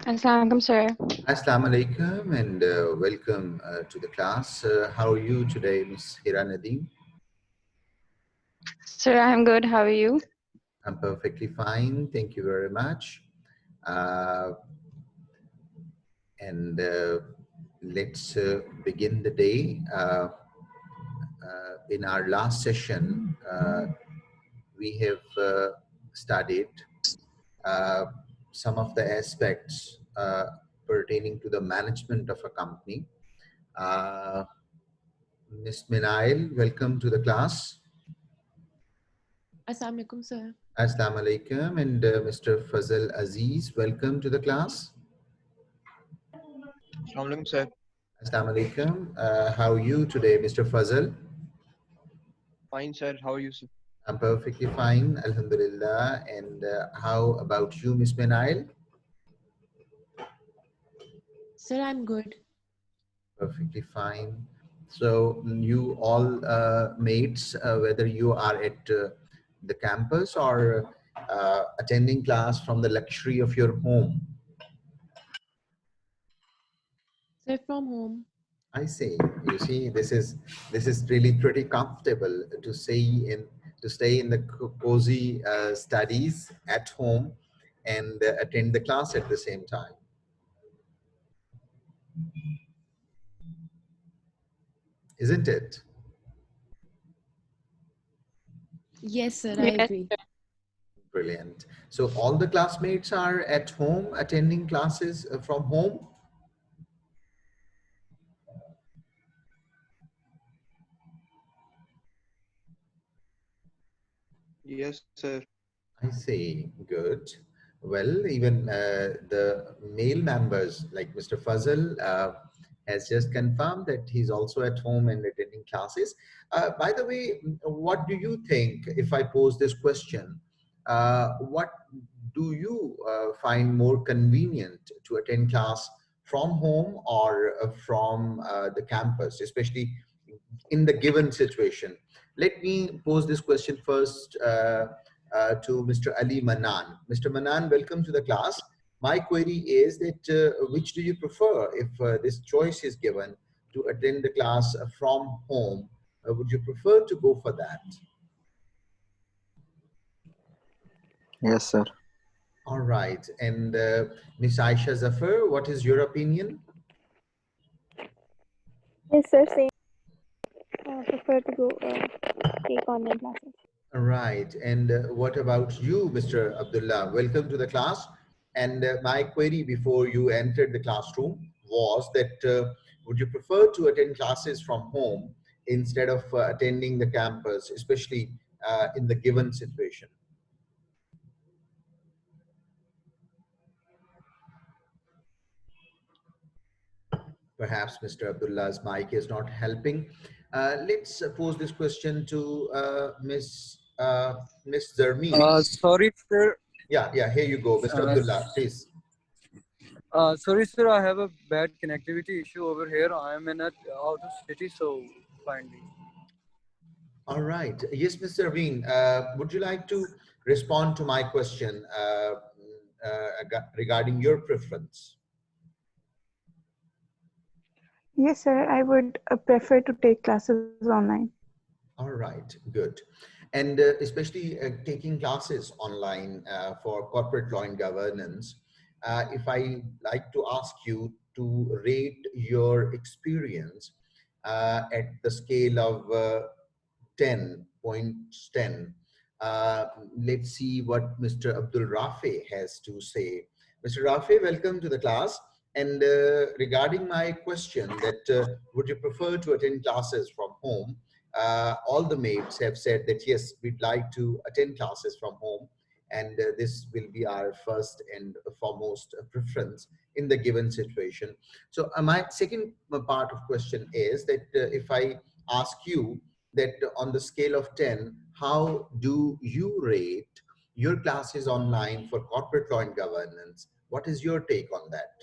Assalamualaikum, sir. Assalamu alaikum and welcome to the class. How are you today, Ms. Hira Nadeem? Sir, I'm good. How are you? I'm perfectly fine. Thank you very much. And let's begin the day. In our last session, we have studied some of the aspects pertaining to the management of a company. Ms. Minail, welcome to the class. Assalamualaikum, sir. Assalamu alaikum. And Mr. Fazal Aziz, welcome to the class. Assalamualaikum, sir. Assalamu alaikum. How are you today, Mr. Fazal? Fine, sir. How are you, sir? I'm perfectly fine, alhamdulillah. And how about you, Ms. Minail? Sir, I'm good. Perfectly fine. So you all mates, whether you are at the campus or attending class from the luxury of your home. Sir, from home. I see. You see, this is really pretty comfortable to stay in the cozy studies at home and attend the class at the same time. Isn't it? Yes, sir. I agree. Brilliant. So all the classmates are at home attending classes from home? Yes, sir. I see. Good. Well, even the male members like Mr. Fazal has just confirmed that he's also at home and attending classes. By the way, what do you think if I pose this question? What do you find more convenient to attend class from home or from the campus, especially in the given situation? Let me pose this question first to Mr. Ali Manan. Mr. Manan, welcome to the class. My query is that which do you prefer if this choice is given to attend the class from home? Would you prefer to go for that? Yes, sir. All right. And Ms. Aisha Zafar, what is your opinion? Yes, sir. Same. Prefer to go take online classes. Right. And what about you, Mr. Abdullah? Welcome to the class. And my query before you entered the classroom was that would you prefer to attend classes from home instead of attending the campus, especially in the given situation? Perhaps Mr. Abdullah's mic is not helping. Let's pose this question to Miss Zarmeen. Sorry, sir. Yeah, here you go, Mr. Abdullah, please. Sorry, sir. I have a bad connectivity issue over here. I am in a out of city, so finally. All right. Yes, Mr. Zarmeen, would you like to respond to my question regarding your preference? Yes, sir. I would prefer to take classes online. All right, good. And especially taking classes online for corporate law and governance, if I like to ask you to rate your experience at the scale of 10.10. Let's see what Mr. Abdul Rafi has to say. Mr. Rafi, welcome to the class. And regarding my question that would you prefer to attend classes from home? All the mates have said that yes, we'd like to attend classes from home, and this will be our first and foremost preference in the given situation. So my second part of question is that if I ask you that on the scale of 10, how do you rate your classes online for corporate law and governance? What is your take on that?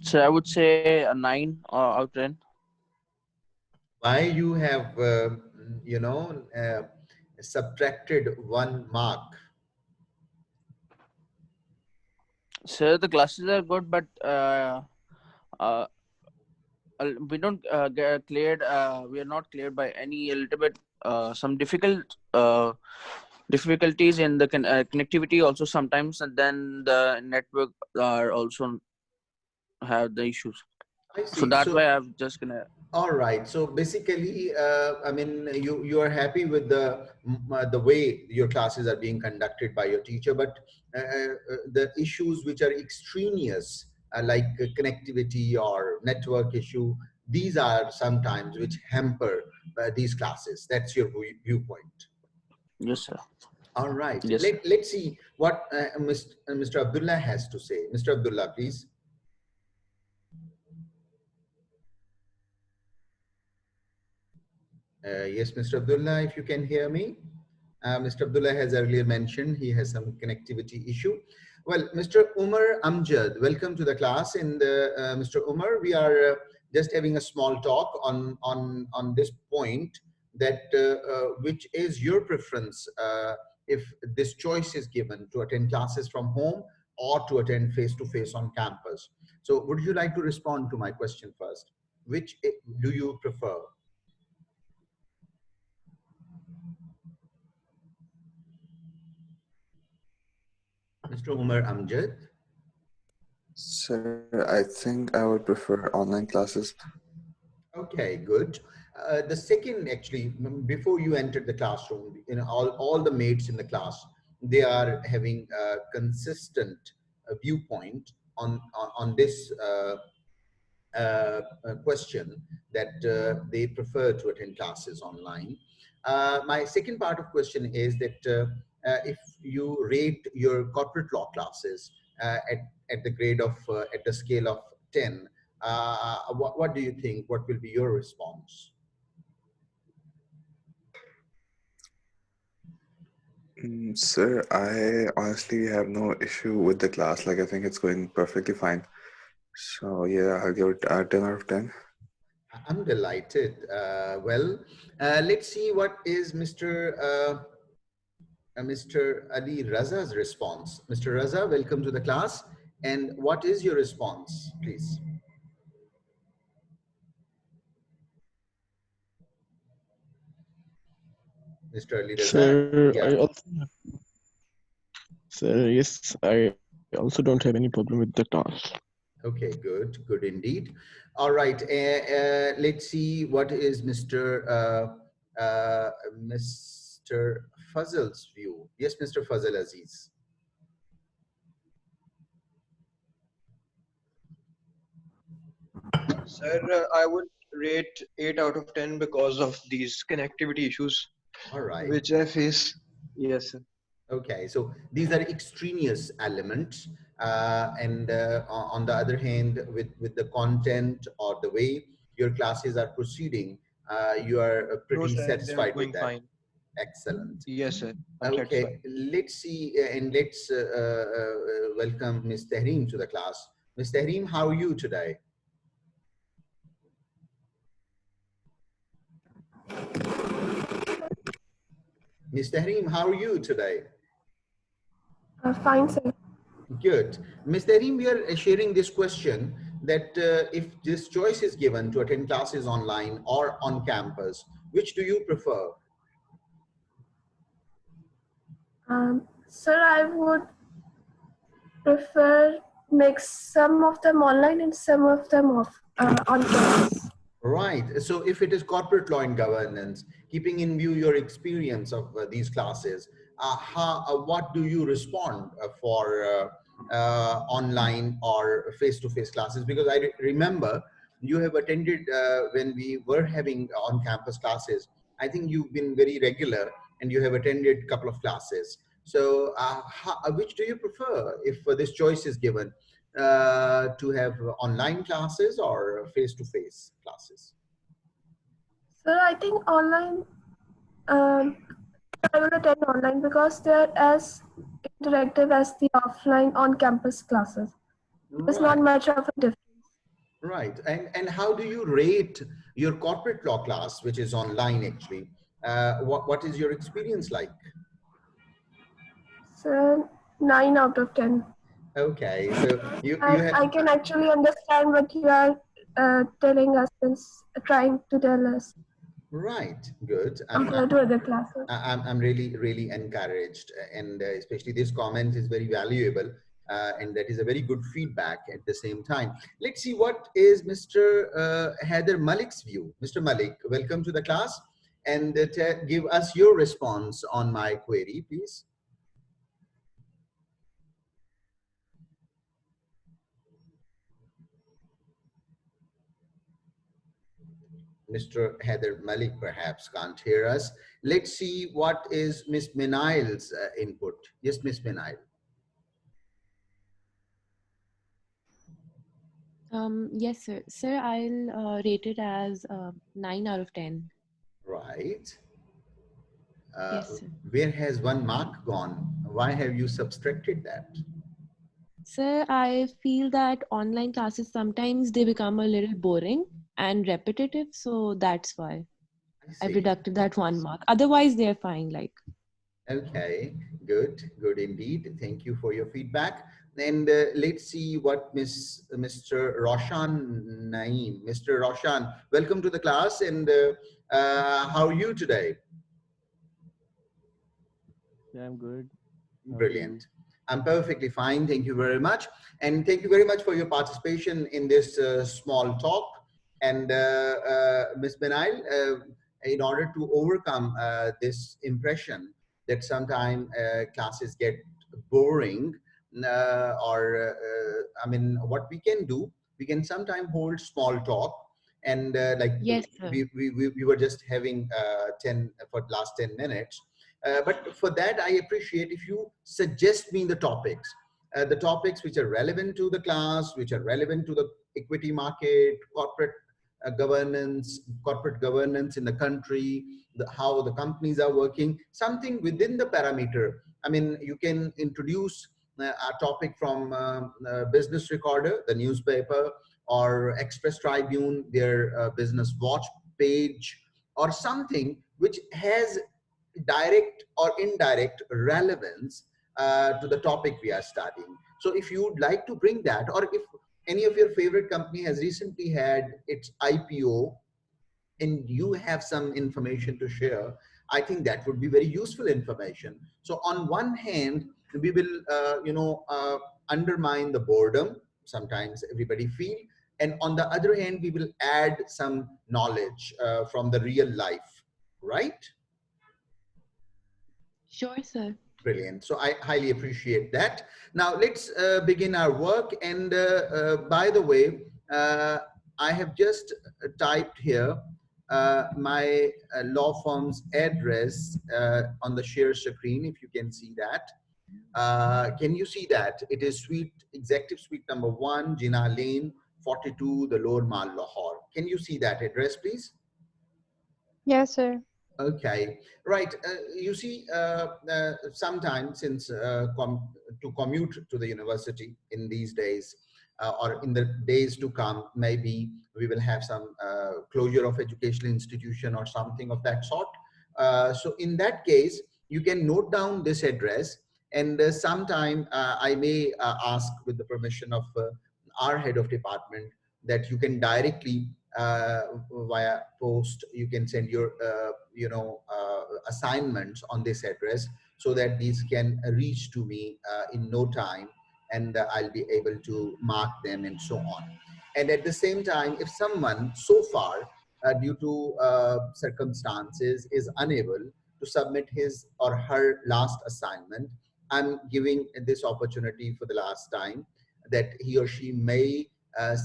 So I would say a 9 out of 10. Why you have, subtracted 1 mark? So the classes are good, but uh, we don't get cleared. We are not cleared by any a little bit some difficulties in the connectivity also sometimes, and then the network are also have the issues. I see. So that's why I'm just gonna. All right. So basically, I mean, you are happy with the way your classes are being conducted by your teacher, but the issues which are extraneous, like connectivity or network issue, these are sometimes which hamper these classes. That's your viewpoint. Yes, sir. All right. Yes, sir. Let's see what Mr. Abdullah has to say. Mr. Abdullah, please. Yes, Mr. Abdullah, if you can hear me. Mr. Abdullah has earlier mentioned he has some connectivity issue. Well, Mr. Umar Amjad, welcome to the class. And Mr. Umar, we are just having a small talk on this point that which is your preference if this choice is given to attend classes from home or to attend face-to-face on campus. So would you like to respond to my question first? Which do you prefer? Mr. Umar Amjad. Sir, I think I would prefer online classes. Okay, good. The second, actually, before you entered the classroom, all the mates in the class, they are having a consistent viewpoint on this question that they prefer to attend classes online. My second part of question is that if you rate your corporate law classes at the grade of at the scale of 10, what do you think? What will be your response? Sir, I honestly have no issue with the class. Like, I think it's going perfectly fine. So yeah, I'll give it a 10 out of 10. I'm delighted. Well, let's see what is Mr. Ali Raza's response. Mr. Raza, welcome to the class. And what is your response, please? Mr. Ali Raza? Sir, Yeah. Sir, yes, I also don't have any problem with the class. Okay, good, good indeed. All right, let's see what is Mr. Fazal's view. Yes, Mr. Fazal Aziz. Sir, I would rate 8 out of 10 because of these connectivity issues. All right. Which I face. Yes, sir. Okay, so these are extraneous elements. And on the other hand, with the content or the way your classes are proceeding, you are pretty satisfied with that. Fine. Excellent. Yes, sir. I'm Okay, satisfied. let's see and let's welcome Ms. Tehreem to the class. Ms. Tehreem, how are you today? Ms. Tehreem, how are you today? Fine, sir. Good. Ms. Tehreem, we are sharing this question that if this choice is given to attend classes online or on campus, which do you prefer? Sir, I would prefer mix some of them online and some of them on campus. Right. So if it is corporate law and governance, keeping in view your experience of these classes, what do you respond for online or face-to-face classes? Because I remember you have attended when we were having on-campus classes. I think you've been very regular and you have attended a couple of classes. So which do you prefer if this choice is given? To have online classes or face-to-face classes? Sir, I think online, I will attend online because they're as interactive as the offline on-campus classes. There's not much of a difference. Right. And how do you rate your corporate law class, which is online actually? What is your experience like? So 9 out of 10. Okay, so you have... I can actually understand what you are telling us and trying to tell us. Right, good. Compared to other classes. I'm really encouraged, and especially this comment is very valuable, and that is a very good feedback at the same time. Let's see what is Mr. Haider Malik's view. Mr. Malik, welcome to the class, and give us your response on my query, please. Mr. Haider Malik perhaps can't hear us. Let's see what is Ms. Minail's input. Yes, Ms. Minail. Yes, sir. Sir, I'll rate it as 9 out of 10. Right. Yes, sir. Where has one mark gone? Why have you subtracted that? Sir, I feel that online classes sometimes they become a little boring and repetitive, so that's why I've deducted that 1 mark. Otherwise, they're fine. Like. Okay, good indeed. Thank you for your feedback. And let's see what Mr. Roshan Naeem. Mr. Roshan, welcome to the class. And how are you today? Yeah, I'm good. Brilliant. I'm perfectly fine. Thank you very much. And thank you very much for your participation in this small talk. And Ms. Benail, in order to overcome this impression that sometimes classes get boring, I mean, what we can do, we can sometimes hold small talk. And like yes, we were just having 10 for the last 10 minutes. But for that, I appreciate if you suggest me the topics which are relevant to the class, which are relevant to the equity market, corporate governance in the country, how the companies are working, something within the parameter. I mean, you can introduce a topic from Business Recorder, the newspaper, or Express Tribune, their Business Watch page, or something which has direct or indirect relevance to the topic we are studying. So if you would like to bring that, or if any of your favorite company has recently had its IPO and you have some information to share, I think that would be very useful information. So on one hand, we will undermine the boredom sometimes everybody feel, and on the other hand, we will add some knowledge from the real life, right? Sure, sir. Brilliant. So I highly appreciate that. Now let's begin our work. And by the way, I have just typed here my law firm's address on the share screen, if you can see that. Can you see that? It is Executive Suite number 1, Jinnah Lane, 42, the Lower Mall, Lahore. Can you see that address, please? Yes, sir. Okay, right. You see, sometimes since to commute to the university in these days or in the days to come, maybe we will have some closure of educational institution or something of that sort. So in that case, you can note down this address, and sometime I may ask with the permission of our head of department that you can directly via post, you can send your assignments on this address, so that these can reach to me in no time, and I'll be able to mark them and so on. And at the same time, if someone so far due to circumstances is unable to submit his or her last assignment, I'm giving this opportunity for the last time that he or she may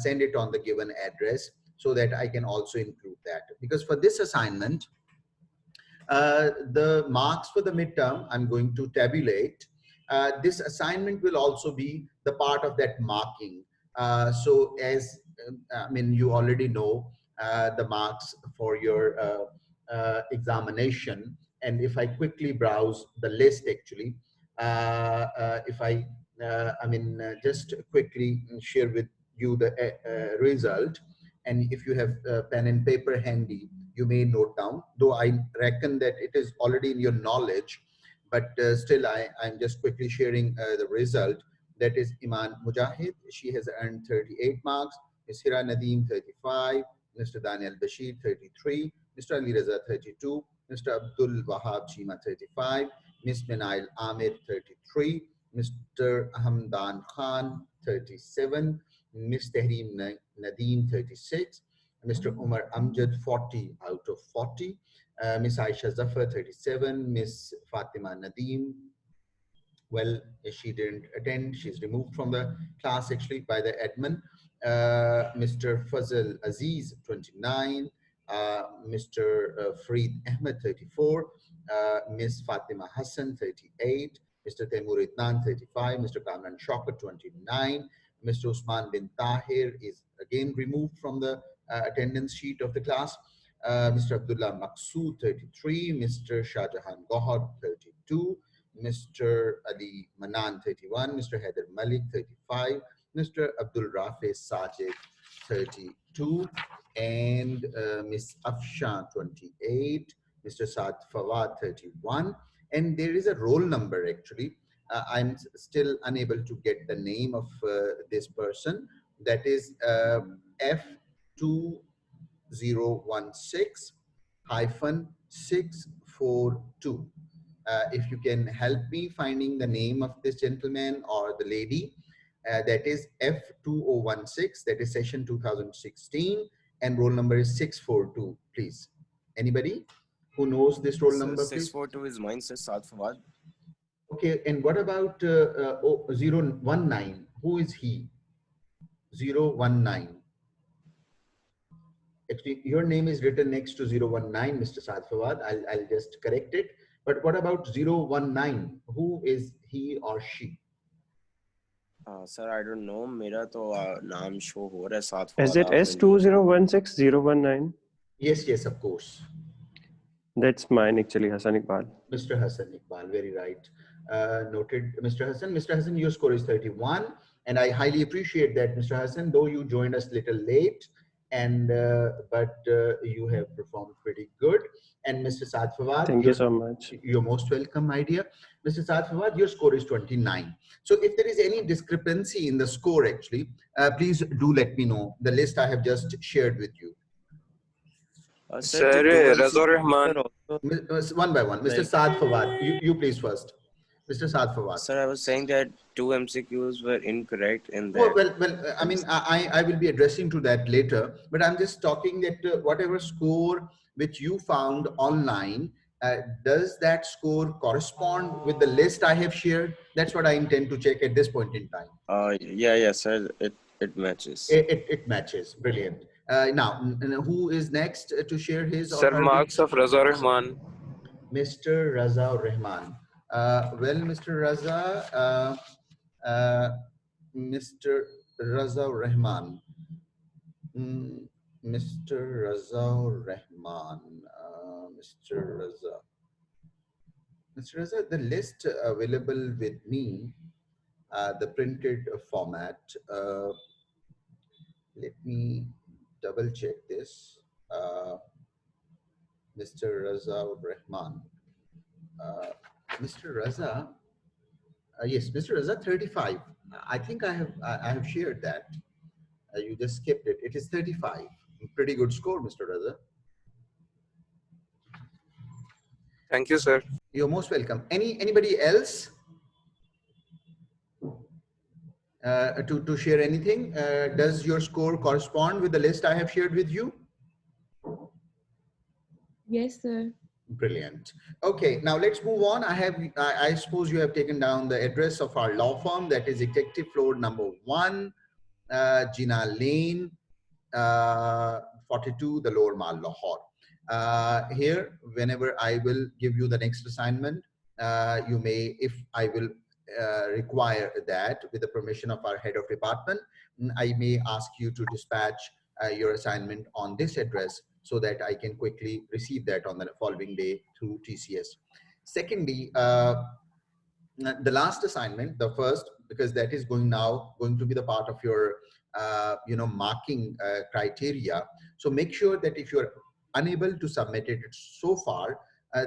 send it on the given address, so that I can also include that. Because for this assignment, the marks for the midterm, I'm going to tabulate. This assignment will also be the part of that marking. So as, I mean, you already know the marks for your examination. And if I quickly browse the list, actually, if I just quickly share with you the result. And if you have pen and paper handy, you may note down, though I reckon that it is already in your knowledge, but still I'm just quickly sharing the result. That is Iman Mujahid, she has earned 38 marks, Ms. Hira Nadeem 35, Mr. Daniel Bashir 33, Mr. Ali Raza 32, Mr. Abdul Wahab Chima 35, Ms. Menail Ahmed 33, Mr. Hamdan Khan 37, Ms. Tehreem Nadeem 36, Mr. Umar Amjad 40 out of 40, Ms. Aisha Zafar 37, Ms. Fatima Nadeem, well, she didn't attend, she's removed from the class actually by the admin. Mr. Fazal Aziz 29, Mr. Fareed Ahmed 34, Ms. Fatima Hassan 38, Mr. Taimur Idnan 35, Mr. Kamran Shaukat 29, Mr. Usman bin Tahir is again removed from the attendance sheet of the class. Mr. Abdullah Maqsood 33, Mr. Shahjahan Gohar 32, Mr. Ali Manan 31, Mr. Haider Malik 35, Mr. Abdul Rafi Sajid 32, and Ms. Afshan 28, Mr. Saad Fawad 31, and there is a roll number actually. I'm still unable to get the name of this person. That is F2016-642. If you can help me finding the name of this gentleman or the lady, that is F2016, that is session 2016, and roll number is 642, please. Anybody who knows this roll number, please? 642 is mine, sir, Saad Fawad. Okay, and what about 019? Who is he? 019. Actually, your name is written next to 019, Mr. Saad Fawad. I'll just correct it. But what about 019? Who is he or she? Sir, I don't know. Mera to naam show ho raha hai Saad Fawad. Is it S2016019? Yes, yes, of course. That's mine actually, Hassan Iqbal. Mr. Hassan Iqbal, very right. Noted, Mr. Hassan. Mr. Hassan, your score is 31. And I highly appreciate that, Mr. Hassan, though you joined us a little late, and but you have performed pretty good. And Mr. Saad Fawad, thank you so much. You're most welcome, my dear. Mr. Saad Fawad, your score is 29. So if there is any discrepancy in the score, actually, please do let me know. The list I have just shared with you. Sir, Raza Rahman. One by one. Mr. Saad Fawad, you please first. Mr. Saad Fawad. Sir, I was saying that 2 MCQs were incorrect in that. Oh, well, I mean, I will be addressing to that later, but I'm just talking that whatever score which you found online, does that score correspond with the list I have shared? That's what I intend to check at this point in time. Yeah, sir, it matches. It matches. Brilliant. Now, who is next to share his? Sir, marks of Raza Rahman. Mr. Raza Rahman. Well, Mr. Raza, Mr. Raza Rahman. Mr. Raza Rahman. Mr. Raza. Mr. Raza, the list available with me, the printed format. Let me double check this. Mr. Raza Rahman. Mr. Raza, yes, Mr. Raza 35. I think I have shared that. just skipped it. It is 35. Pretty good score, Mr. Raza. Thank you, sir. You're most welcome. Anybody else to share anything? Does your score correspond with the list I have shared with you? Yes, sir. Brilliant. Okay, now let's move on. I suppose you have taken down the address of our law firm, that is Executive Floor number 1, Jinnah Lane, 42, the Lower Mall, Lahore. Here, whenever I will give you the next assignment, you may, if I will require that with the permission of our head of department, I may ask you to dispatch your assignment on this address so that I can quickly receive that on the following day through TCS. Secondly, the last assignment, the first, because that is going to be the part of your marking criteria. So make sure that if you're unable to submit it so far,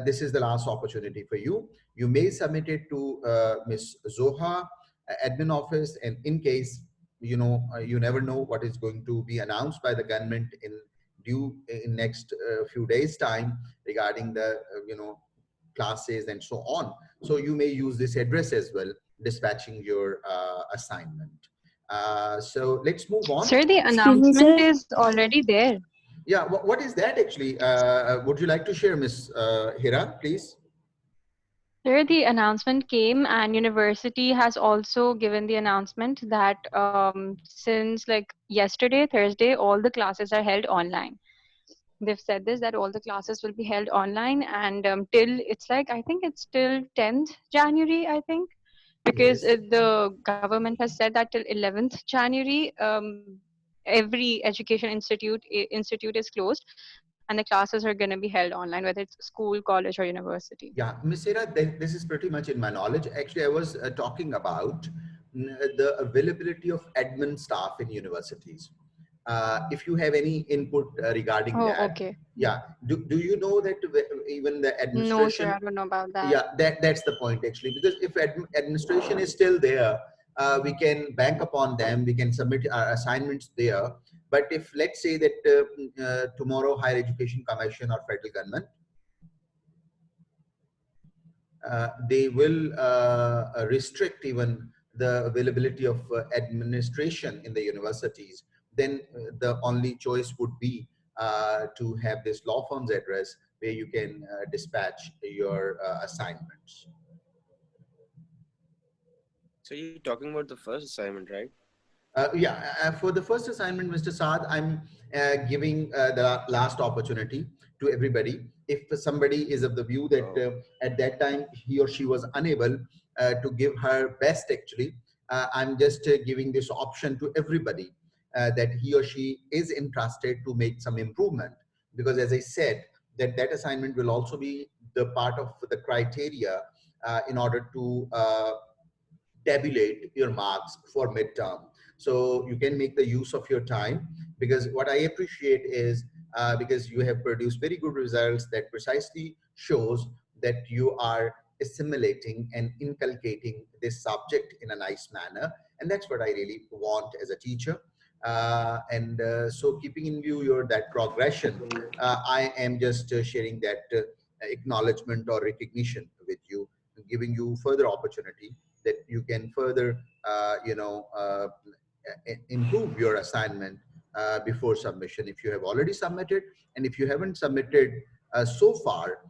this is the last opportunity for you. You may submit it to Ms. Zoha, admin office, and in case you never know what is going to be announced by the government in next few days time regarding the classes and so on. So you may use this address as well, dispatching your assignment. So let's move on. Sir, the announcement is already there. Yeah, what is that actually? Would you like to share, Ms. Hira, please? Sir, the announcement came and university has also given the announcement that since like yesterday, Thursday, all the classes are held online. They've said this, that all the classes will be held online and till it's like, I think it's till 10th January, I think, because the government has said that till 11th January, every education institute is closed and the classes are going to be held online, whether it's school, college or university. Yeah, Ms. Hira, this is pretty much in my knowledge. Actually, I was talking about the availability of admin staff in universities. If you have any input regarding that. Okay. Yeah. Do you know that even the administration? No, sir, I don't know about that. Yeah, that's the point actually, because if administration is still there, we can bank upon them, we can submit our assignments there. But if let's say that tomorrow Higher Education Commission or federal government, they will restrict even the availability of administration in the universities, then the only choice would be to have this law firm's address where you can dispatch your assignments. So you're talking about the first assignment, right? For the first assignment, Mr. Saad, I'm giving the last opportunity to everybody. If somebody is of the view that at that time he or she was unable to give her best, actually, I'm just giving this option to everybody that he or she is interested to make some improvement. Because as I said, that assignment will also be the part of the criteria in order to tabulate your marks for midterm. So you can make the use of your time, because what I appreciate is because you have produced very good results that precisely shows that you are assimilating and inculcating this subject in a nice manner. And that's what I really want as a teacher. So keeping in view that progression, I am just sharing that acknowledgement or recognition with you, giving you further opportunity that you can further, improve your assignment before submission. If you have already submitted, and if you haven't submitted so far,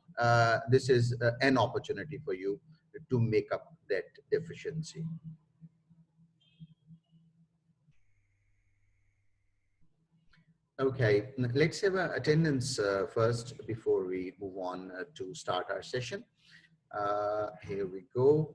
this is an opportunity for you to make up that deficiency. Okay, let's have an attendance first before we move on to start our session. Here we go.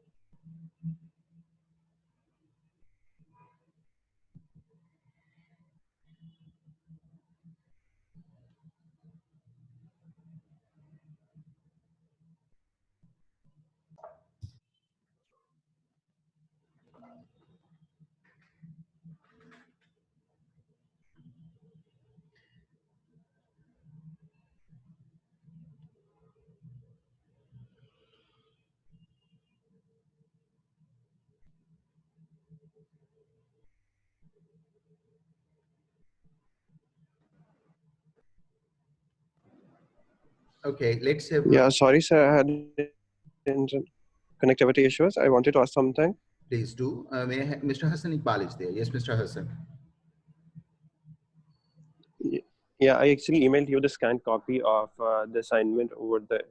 Okay, let's have. Yeah, sorry, sir. I had connectivity issues. I wanted to ask something. Please do. Mr. Hassan Iqbal is there. Yes, Mr. Hassan. Yeah, I actually emailed you the scanned copy of the assignment over the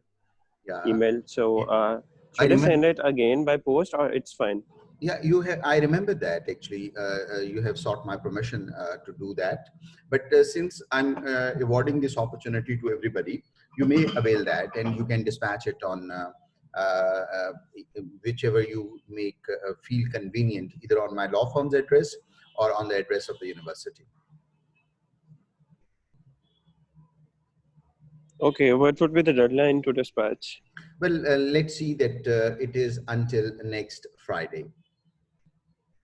email. So should I send it again by post or it's fine? Yeah, you have. I remember that actually. You have sought my permission to do that. But since I'm awarding this opportunity to everybody, you may avail that, and you can dispatch it on whichever you make feel convenient, either on my law firm's address or on the address of the university. Okay, what would be the deadline to dispatch? Well, let's see that it is until next Friday.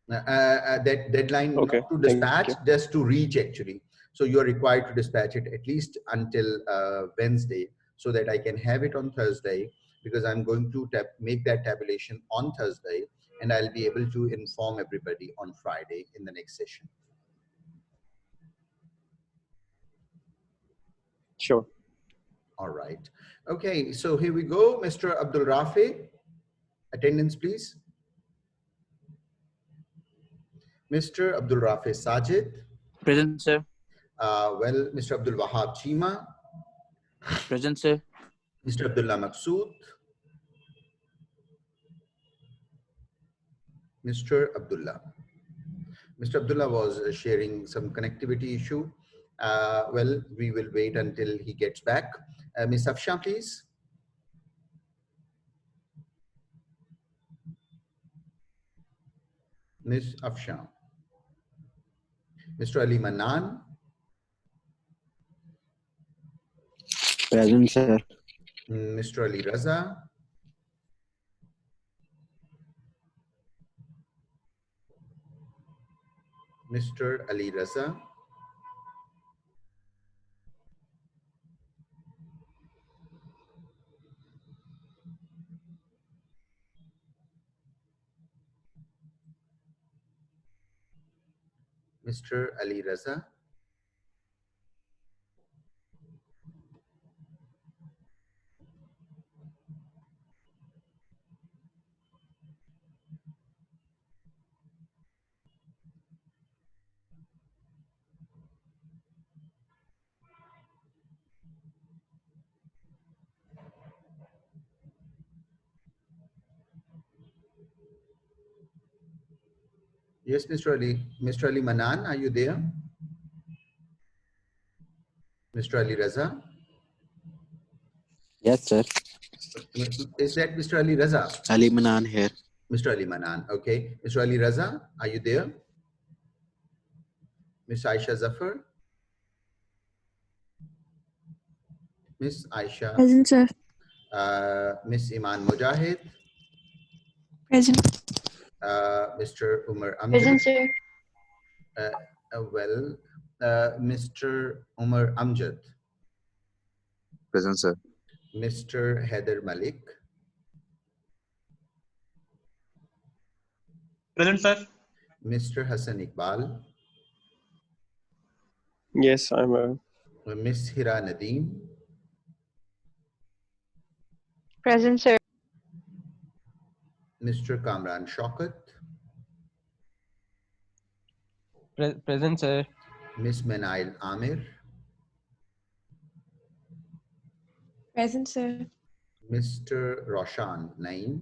That deadline Okay, not to dispatch, just to reach actually. So you are required to dispatch it at least until Wednesday, so that I can have it on Thursday, because I'm going to make that tabulation on Thursday, and I'll be able to inform everybody on Friday in the next session. Sure. All right. Okay, so here we go. Mr. Abdul Rafi, attendance please. Mr. Abdul Rafi Sajid. Present, sir. Well, Mr. Abdul Wahab Chima. Present, sir. Mr. Abdullah Maqsood. Mr. Abdullah. Mr. Abdullah was sharing some connectivity issue. Well, we will wait until he gets back. Ms. Afshan, please. Ms. Afshan. Mr. Ali Manan. Present, sir. Mr. Ali Raza. Mr. Ali Raza. Mr. Ali Raza. Yes, Mr. Ali. Mr. Ali Manan, are you there? Mr. Ali Raza? Yes, sir. Is that Mr. Ali Raza? Ali Manan here. Mr. Ali Manan, okay. Mr. Ali Raza, are you there? Miss Aisha Zafar? Miss Aisha? Present, sir. Miss Iman Mujahid? Present. Mr. Umar Amjad? Present, sir. Well, Mr. Umar Amjad? Present, sir. Mr. Heather Malik? Present, sir. Mr. Hassan Iqbal? Yes, I'm Miss Hira Nadeem? Present, sir. Mr. Kamran Shaukat? Present, sir. Miss Menail Amir? Present, sir. Mr. Roshan Naeem?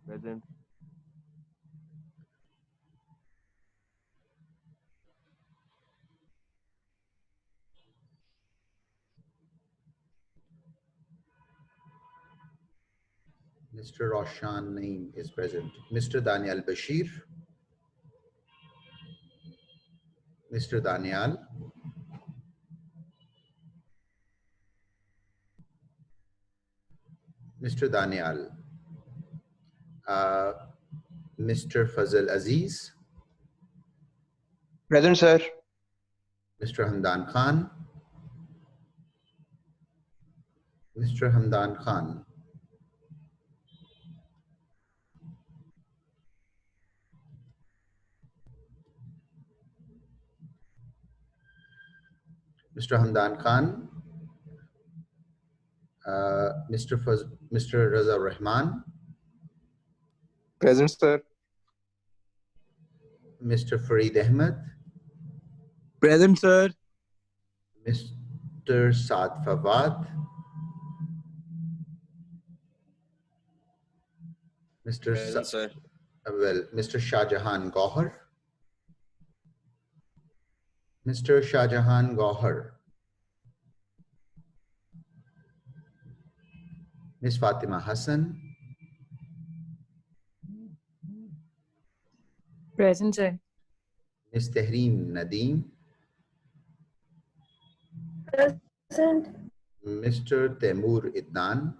Present. Mr. Roshan Naeem is present. Mr. Daniel Bashir? Mr. Daniel? Mr. Daniel? Mr. Fazal Aziz? Present, sir. Mr. Hamdan Khan? Mr. Hamdan Khan? Mr. Hamdan Khan, Mr. Raza Rahman, Present, sir. Mr. Fareed Ahmed, Present, sir. Mr. Saad Fawad, Mr. Present, sir. Mr. Shahjahan Gohar, Mr. Shahjahan Gohar, Ms. Fatima Hassan, Present, sir. Ms. Tehreem Nadeem, Present. Mr. Taimur Idnan,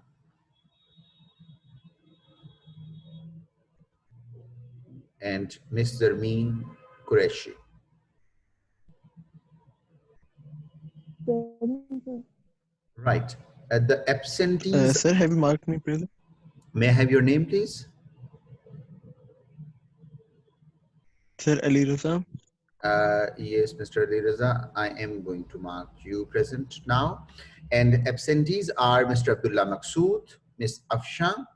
and Ms. Zarmeen Qureshi. Right. The absentees. Sir, have you marked me present? May I have your name, please? Sir, Ali Raza. Yes, Mr. Ali Raza, I am going to mark you present now. And absentees are Mr. Abdullah Maqsood, Ms. Afshan,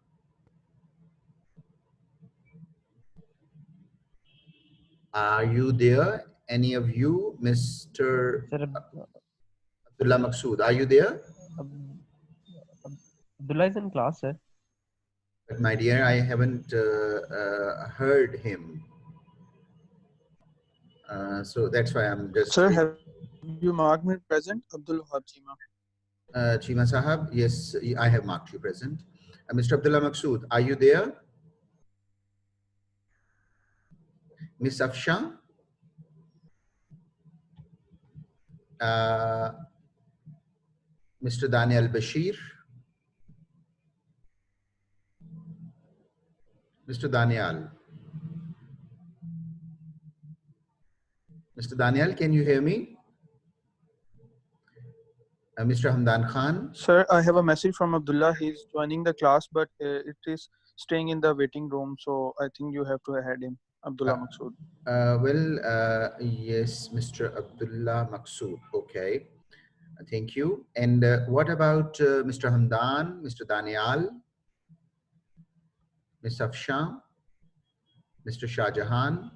are you there? Any of you? Mr. Abdullah Maqsood, are you there? Abdullah is in class, sir. But my dear, I haven't heard him. So that's why I'm just... Sir, have you marked me present? Abdul Wahab Chima. Chima Sahab, yes, I have marked you present. Mr. Abdullah Maqsood, are you there? Miss Afshan? Mr. Daniel Bashir? Mr. Daniel? Mr. Daniel, can you hear me? Mr. Hamdan Khan? Sir, I have a message from Abdullah. He's joining the class, but it is staying in the waiting room. So I think you have to add him, Abdullah Maqsood. Yes, Mr. Abdullah Maqsood. Okay. Thank you. And what about Mr. Hamdan, Mr. Daniel, Ms. Afshan, Mr. Shahjahan,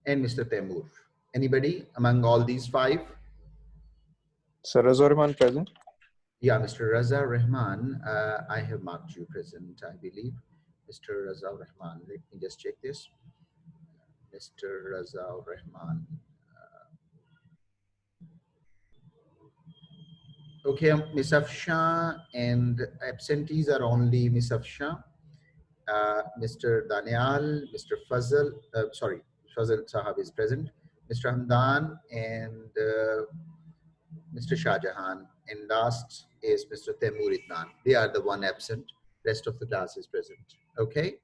and Mr. Taimur? Anybody among all these five? Sir, Raza Rahman present. Yeah, Mr. Raza Rahman, I have marked you present, I believe. Mr. Raza Rahman, let me just check this. Mr. Raza Rahman. Okay, Ms. Afshan, and absentees are only Ms. Afshan, Mr. Daniel, Mr. Fazal, sorry, Fazal Sahab is present, Mr. Hamdan, and Mr. Shahjahan, and last is Mr. Taimur Idnan. They are the one absent. Rest of the class is present. Okay.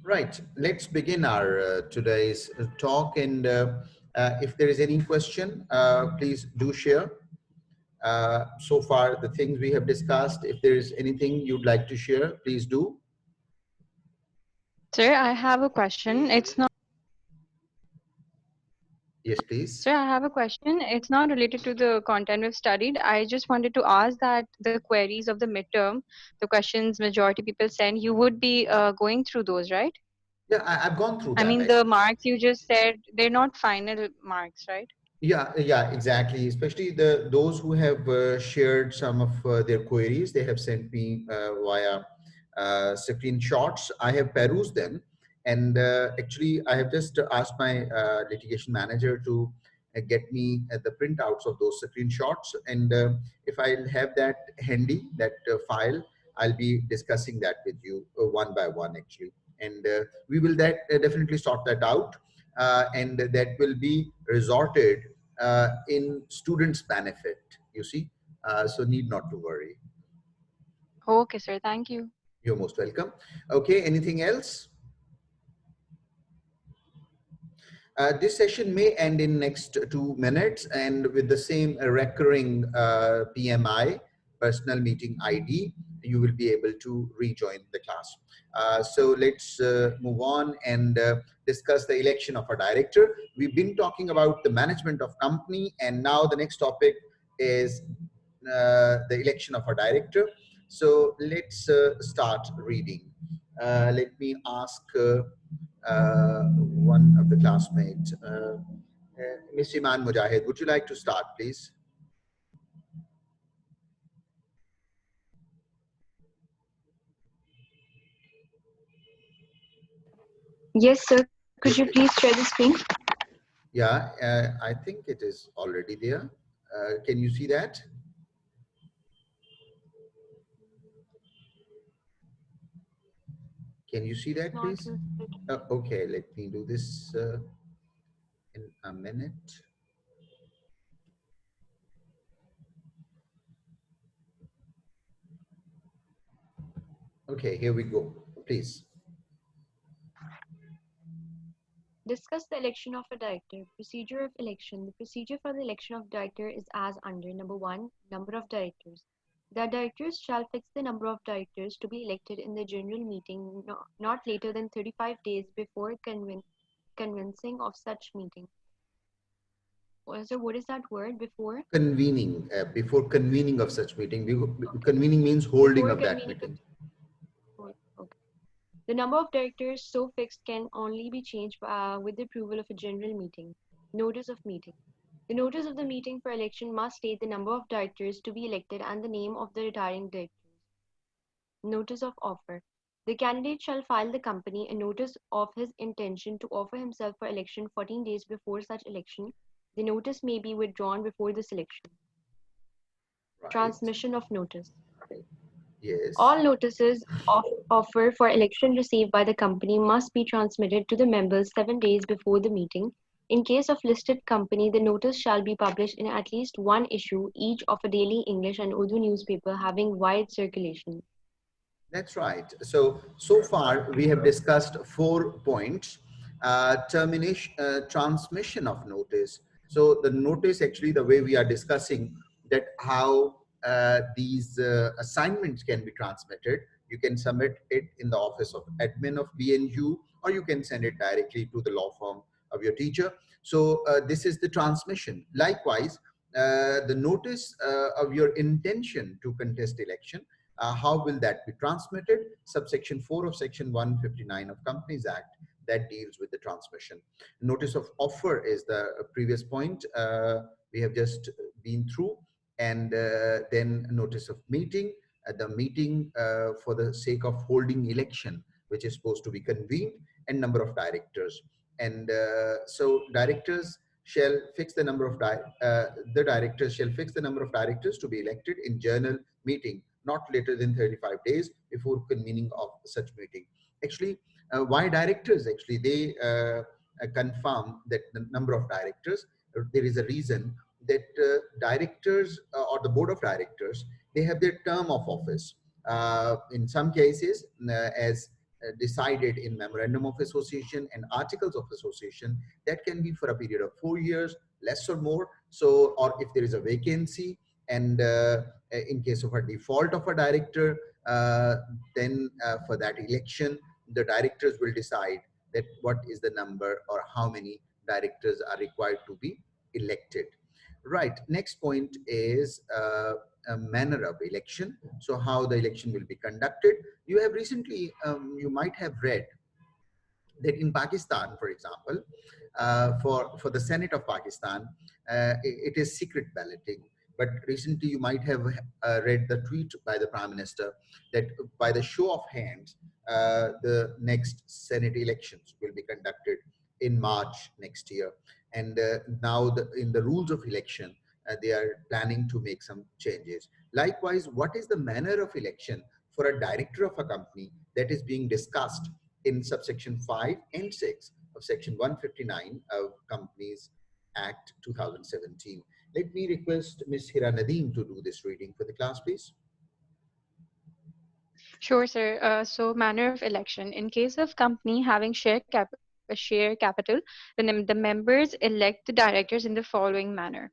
Right. Let's begin our today's talk. And if there is any question, please do share. So far, the things we have discussed, if there is anything you'd like to share, please do. Sir, I have a question. It's not... Yes, please. Sir, I have a question. It's not related to the content we've studied. I just wanted to ask that the queries of the midterm, the questions majority people send, you would be going through those, right? Yeah, I've gone through that. I mean, the marks you just said, they're not final marks, right? Yeah, exactly. Especially those who have shared some of their queries, they have sent me via screenshots. I have perused them, and actually, I have just asked my litigation manager to get me the printouts of those screenshots. And if I'll have that handy, that file, I'll be discussing that with you one by one, actually. And we will definitely sort that out. And that will be resorted in students' benefit, you see. So need not to worry. Okay, sir. Thank you. You're most welcome. Okay, anything else? This session may end in next 2 minutes, and with the same recurring PMI, personal meeting ID, you will be able to rejoin the class. So let's move on and discuss the election of a director. We've been talking about the management of company, and now the next topic is the election of a director. So let's start reading. Let me ask one of the classmates, Ms. Iman Mujahid, would you like to start, please? Yes, sir. Could you please share the screen? Yeah, I think it is already there. Can you see that? Can you see that, please? Okay, let me do this in a minute. Okay, here we go. Please. Discuss the election of a director. Procedure of election. The procedure for the election of director is as under. Number 1, number of directors. The directors shall fix the number of directors to be elected in the general meeting not later than 35 days before convening of such meeting. So what is that word, before? Convening, before convening of such meeting. Convening means holding of that meeting. Okay. The number of directors so fixed can only be changed with the approval of a general meeting. Notice of meeting. The notice of the meeting for election must state the number of directors to be elected and the name of the retiring directors. Notice of offer. The candidate shall file the company a notice of his intention to offer himself for election 14 days before such election. The notice may be withdrawn before this election. Right. Transmission of notice. Yes. All notices of offer for election received by the company must be transmitted to the members 7 days before the meeting. In case of listed company, the notice shall be published in at least one issue each of a daily English and Urdu newspaper having wide circulation. That's right. So far we have discussed 4 points. Transmission of notice. So the notice, actually, the way we are discussing that how these assignments can be transmitted. You can submit it in the office of admin of BNU, or you can send it directly to the law firm of your teacher. So this is the transmission. Likewise, the notice of your intention to contest election. How will that be transmitted? Subsection 4 of Section 159 of Companies Act that deals with the transmission. Notice of offer is the previous point we have just been through, and then notice of meeting. The meeting for the sake of holding election, which is supposed to be convened, and number of directors. And so directors shall fix the number of the directors shall fix the number of directors to be elected in general meeting not later than 35 days before convening of such meeting. Actually, why directors? Actually, they confirm that the number of directors, there is a reason that directors or the board of directors, they have their term of office. In some cases, as decided in memorandum of association and articles of association, that can be for a period of 4 years, less or more. So, or if there is a vacancy, and in case of a default of a director, then for that election, the directors will decide that what is the number or how many directors are required to be elected. Right. Next point is a manner of election. So how the election will be conducted. You have recently, you might have read that in Pakistan, for example, for the Senate of Pakistan, it is secret balloting. But recently you might have read the tweet by the Prime Minister that by the show of hands, the next Senate elections will be conducted in March next year. And now in the rules of election, they are planning to make some changes. Likewise, what is the manner of election for a director of a company that is being discussed in subsection 5 and 6 of Section 159 of Companies Act 2017. Let me request Ms. Hira Nadeem to do this reading for the class, please. Sure, sir. So manner of election. In case of company having share capital a share capital, then the members elect the directors in the following manner.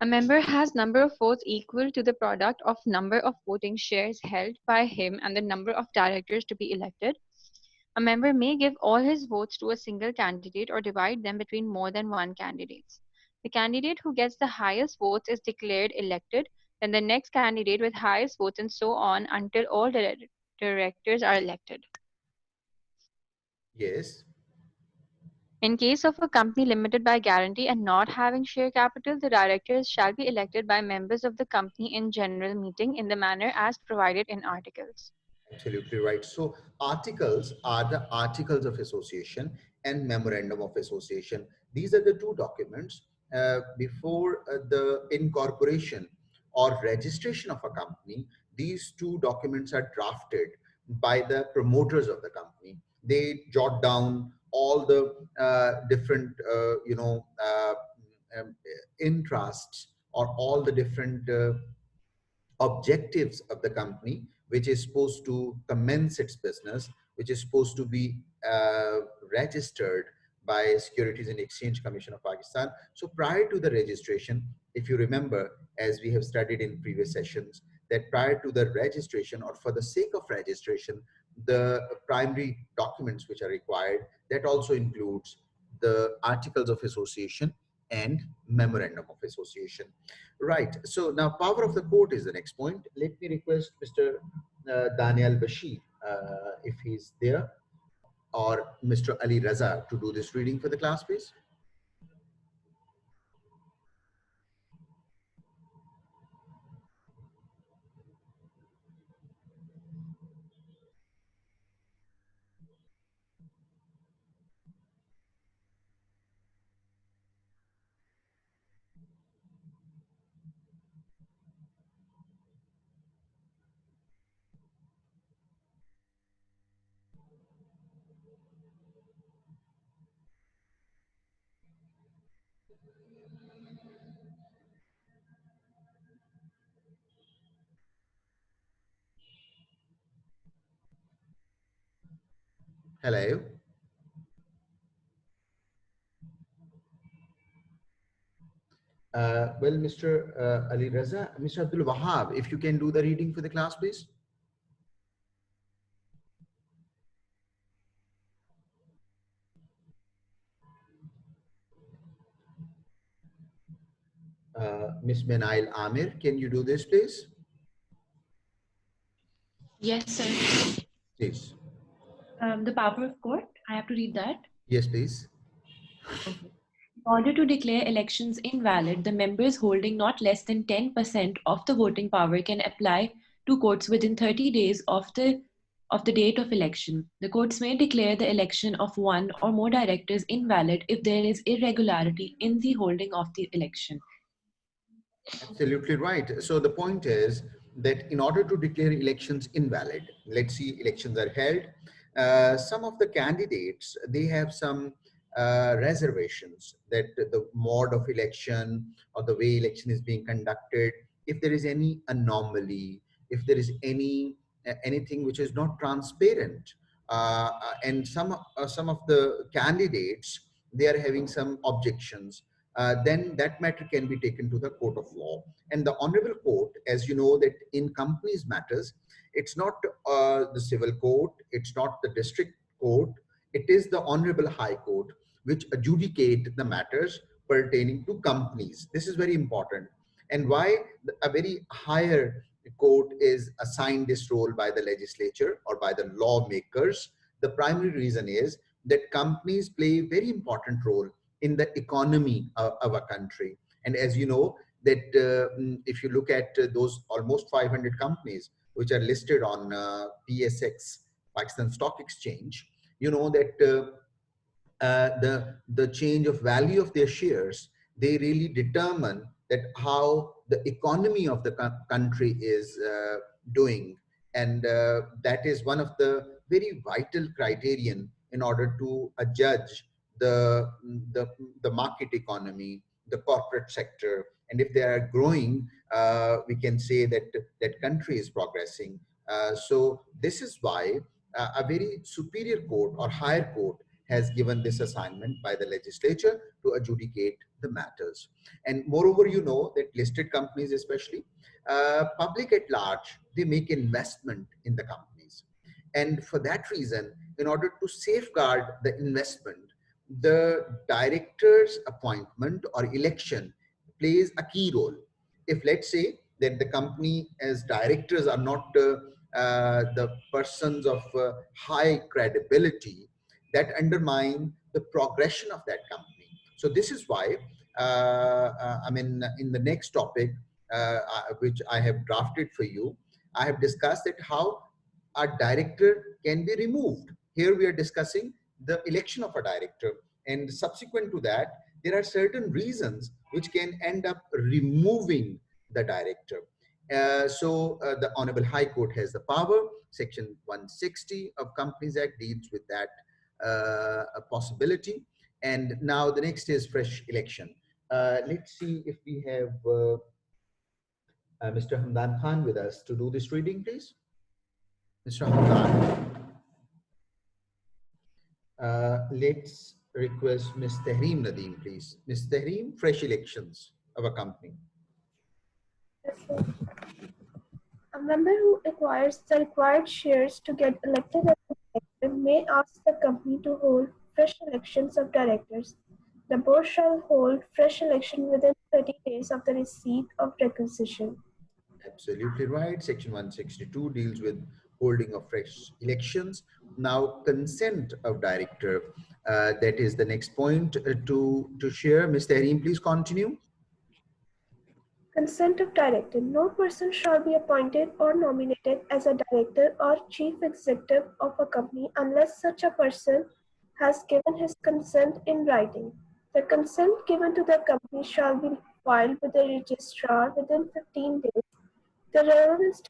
A member has number of votes equal to the product of number of voting shares held by him and the number of directors to be elected. A member may give all his votes to a single candidate or divide them between more than one candidate. The candidate who gets the highest votes is declared elected, then the next candidate with highest votes, and so on until all directors are elected. Yes. In case of a company limited by guarantee and not having share capital, the directors shall be elected by members of the company in general meeting in the manner as provided in articles. Absolutely right. So articles are the articles of association and memorandum of association. These are the two documents before the incorporation or registration of a company. These two documents are drafted by the promoters of the company. They jot down all the different, interests or all the different objectives of the company, which is supposed to commence its business, which is supposed to be registered by Securities and Exchange Commission of Pakistan. So prior to the registration, if you remember, as we have studied in previous sessions, that prior to the registration or for the sake of registration, the primary documents which are required, that also includes the articles of association and memorandum of association. Right. So now power of the court is the next point. Let me request Mr. Daniel Bashir, if he's there, or Mr. Ali Raza to do this reading for the class, please. Hello. Well, Mr. Ali Raza, Mr. Abdul Wahab, if you can do the reading for the class, please. Ms. Menail Amir, can you do this, please? Yes, sir. Please. The power of court, I have to read that. Yes, please. Okay. In order to declare elections invalid, the members holding not less than 10% of the voting power can apply to courts within 30 days of the date of election. The courts may declare the election of one or more directors invalid if there is irregularity in the holding of the election. Absolutely right. So the point is that in order to declare elections invalid, let's see, elections are held. Some of the candidates, they have some reservations that the mode of election or the way election is being conducted, if there is any anomaly, if there is anything which is not transparent, and some of the candidates, they are having some objections, then that matter can be taken to the court of law. And the honorable court, as you know, that in companies matters, it's not the civil court, it's not the district court, it is the honorable high court which adjudicate the matters pertaining to companies. This is very important. And why a very higher court is assigned this role by the legislature or by the lawmakers? The primary reason is that companies play a very important role in the economy of a country. And as you know, that if you look at those almost 500 companies which are listed on PSX, Pakistan Stock Exchange, you know that the change of value of their shares, they really determine that how the economy of the country is doing. And that is one of the very vital criterion in order to judge the market economy, the corporate sector. And if they are growing, we can say that that country is progressing. So this is why a very superior court or higher court has given this assignment by the legislature to adjudicate the matters. And moreover, you know that listed companies, especially public at large, they make investment in the companies. And for that reason, in order to safeguard the investment, the director's appointment or election plays a key role. If let's say that the company as directors are not the persons of high credibility, that undermine the progression of that company. So this is why, I mean, in the next topic, which I have drafted for you, I have discussed that how a director can be removed. Here we are discussing the election of a director, and subsequent to that, there are certain reasons which can end up removing the director. The Honorable High Court has the power. Section 160 of Companies Act deals with that a possibility. And now the next is fresh election. Let's see if we have Mr. Hamdan Khan with us to do this reading, please. Mr. Hamdan. Let's request Ms. Tehreem Nadeem, please. Ms. Tehreem, fresh elections of a company. A member who acquires the required shares to get elected as a director may ask the company to hold fresh elections of directors. The board shall hold fresh election within 30 days of the receipt of requisition. Absolutely right. Section 162 deals with holding of fresh elections. Now, consent of director. That is the next point to share. Ms. Tehreem, please continue. Consent of director. No person shall be appointed or nominated as a director or chief executive of a company unless such a person has given his consent in writing. The consent given to the company shall be filed with the registrar within 15 days. The relevant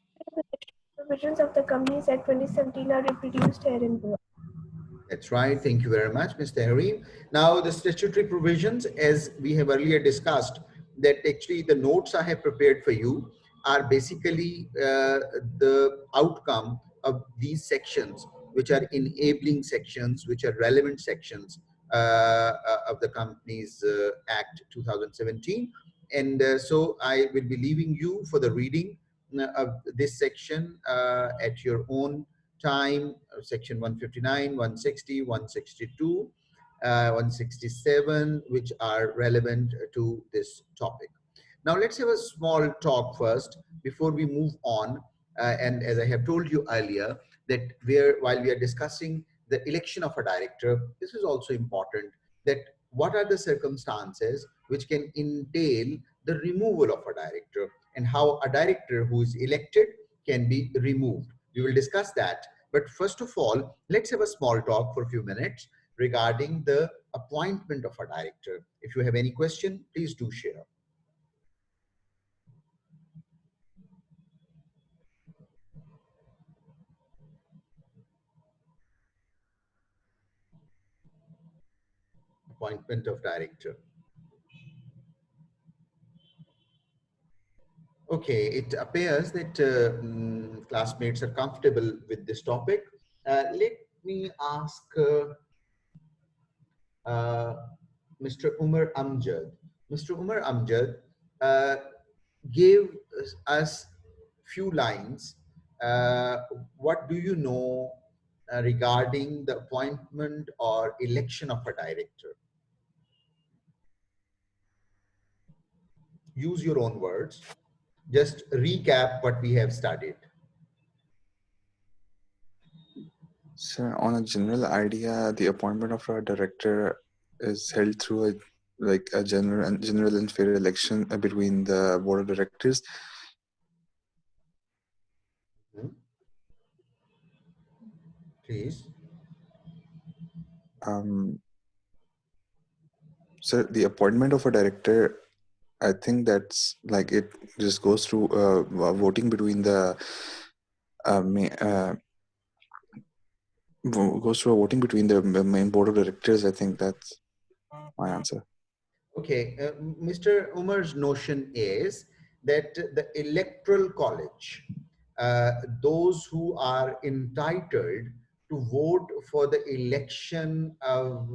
provisions of the Companies Act 2017 are reproduced herein below. That's right. Thank you very much, Ms. Tehreem. Now, the statutory provisions, as we have earlier discussed, that actually the notes I have prepared for you are basically the outcome of these sections, which are enabling sections, which are relevant sections of the Companies Act 2017. And so I will be leaving you for the reading of this section at your own time. Section 159, 160, 162, 167, which are relevant to this topic. Now let's have a small talk first before we move on. And as I have told you earlier, that while we are discussing the election of a director, this is also important, that what are the circumstances which can entail the removal of a director, and how a director who is elected can be removed. We will discuss that. But first of all, let's have a small talk for a few minutes regarding the appointment of a director. If you have any question, please do share. Appointment of director. Okay, it appears that classmates are comfortable with this topic. Let me ask Mr. Umar Amjad. Mr. Umar Amjad gave us few lines. What do you know regarding the appointment or election of a director? Use your own words. Just recap what we have studied. So, on a general idea, the appointment of a director is held through a general and fair election between the board of directors. Please. So the appointment of a director, I think that's like it just goes through voting between the goes through a voting between the main board of directors. I think that's my answer. Okay, Mr. Umar's notion is that the electoral college, those who are entitled to vote for the election of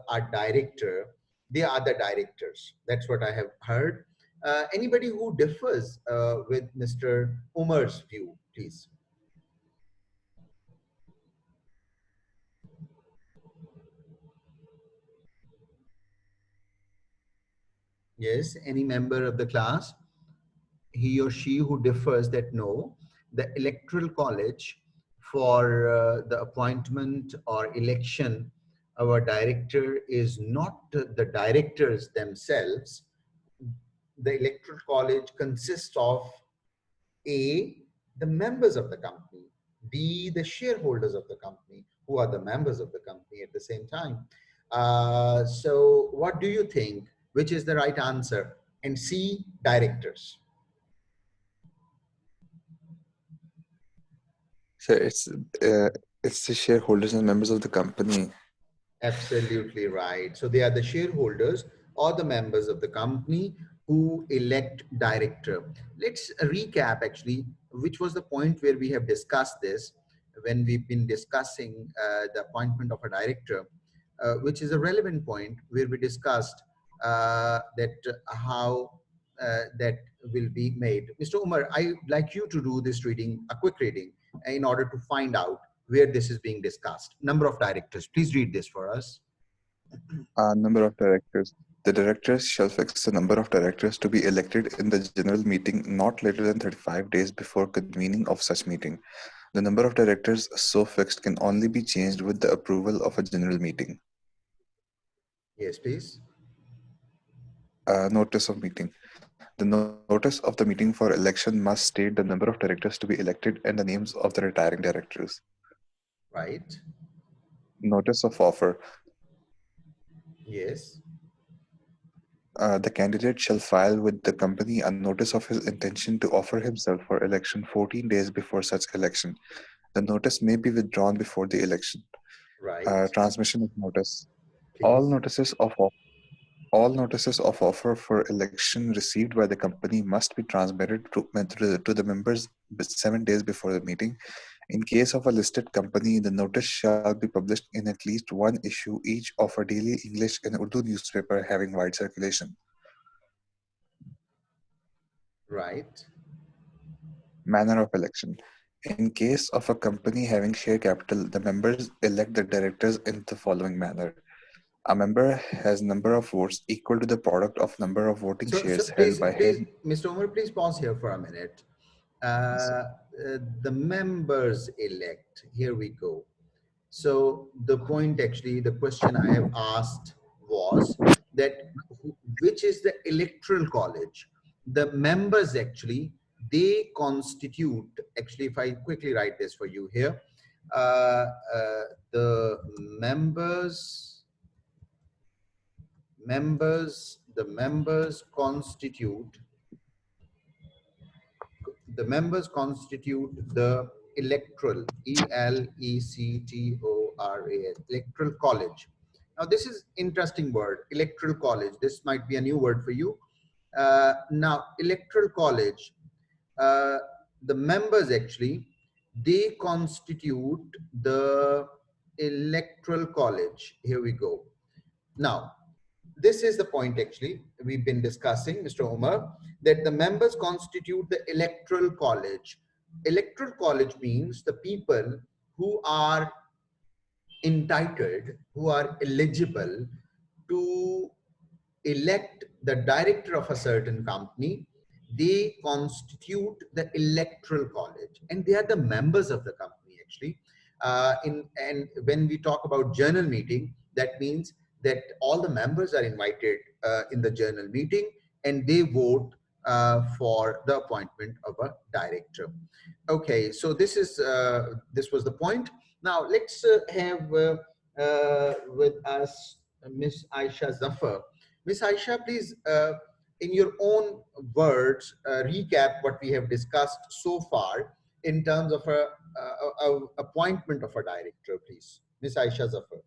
our director, they are the directors. That's what I have heard. Anybody who differs with Mr. Umar's view, please. Yes, any member of the class, he or she who differs that no, the electoral college for the appointment or election of a director is not the directors themselves. The electoral college consists of A, the members of the company, B, the shareholders of the company, who are the members of the company at the same time. So what do you think? Which is the right answer? And C, directors. So it's the shareholders and members of the company. Absolutely right. So they are the shareholders or the members of the company who elect director. Let's recap actually, which was the point where we have discussed this when we've been discussing the appointment of a director, which is a relevant point where we discussed that how that will be made. Mr. Umar, I'd like you to do this reading, a quick reading, in order to find out where this is being discussed. Number of directors. Please read this for us. Number of directors. The directors shall fix the number of directors to be elected in the general meeting not later than 35 days before convening of such meeting. The number of directors so fixed can only be changed with the approval of a general meeting. Yes, please. Notice of meeting. The notice of the meeting for election must state the number of directors to be elected and the names of the retiring directors. Right. Notice of offer. Yes. The candidate shall file with the company a notice of his intention to offer himself for election 14 days before such election. The notice may be withdrawn before the election. Right. Transmission of notice. Please. All notices of offer for election received by the company must be transmitted to the members 7 days before the meeting. In case of a listed company, the notice shall be published in at least one issue each of a daily English and Urdu newspaper having wide circulation. Right. Manner of election. In case of a company having share capital, the members elect the directors in the following manner. A member has number of votes equal to the product of number of voting shares held by him. Mr. Umar, please pause here for a minute. The members elect. Here we go. So the point actually, the question I have asked was that which is the electoral college? The members actually, they constitute, actually if I quickly write this for you here, the members constitute the electoral, E-L-E-C-T-O-R-A-S, electoral college. Now this is interesting word, electoral college. This might be a new word for you. Now electoral college, the members actually, they constitute the electoral college. Here we go. Now, this is the point actually we've been discussing, Mr. Umar, that the members constitute the electoral college. Electoral college means the people who are entitled, who are eligible to elect the director of a certain company. They constitute the electoral college and they are the members of the company actually. And when we talk about journal meeting, that means that all the members are invited in the journal meeting and they vote for the appointment of a director. Okay, so this is this was the point. Now let's have with us Miss Aisha Zafar. Miss Aisha, please, in your own words, recap what we have discussed so far in terms of a appointment of a director, please. Miss Aisha Zafar.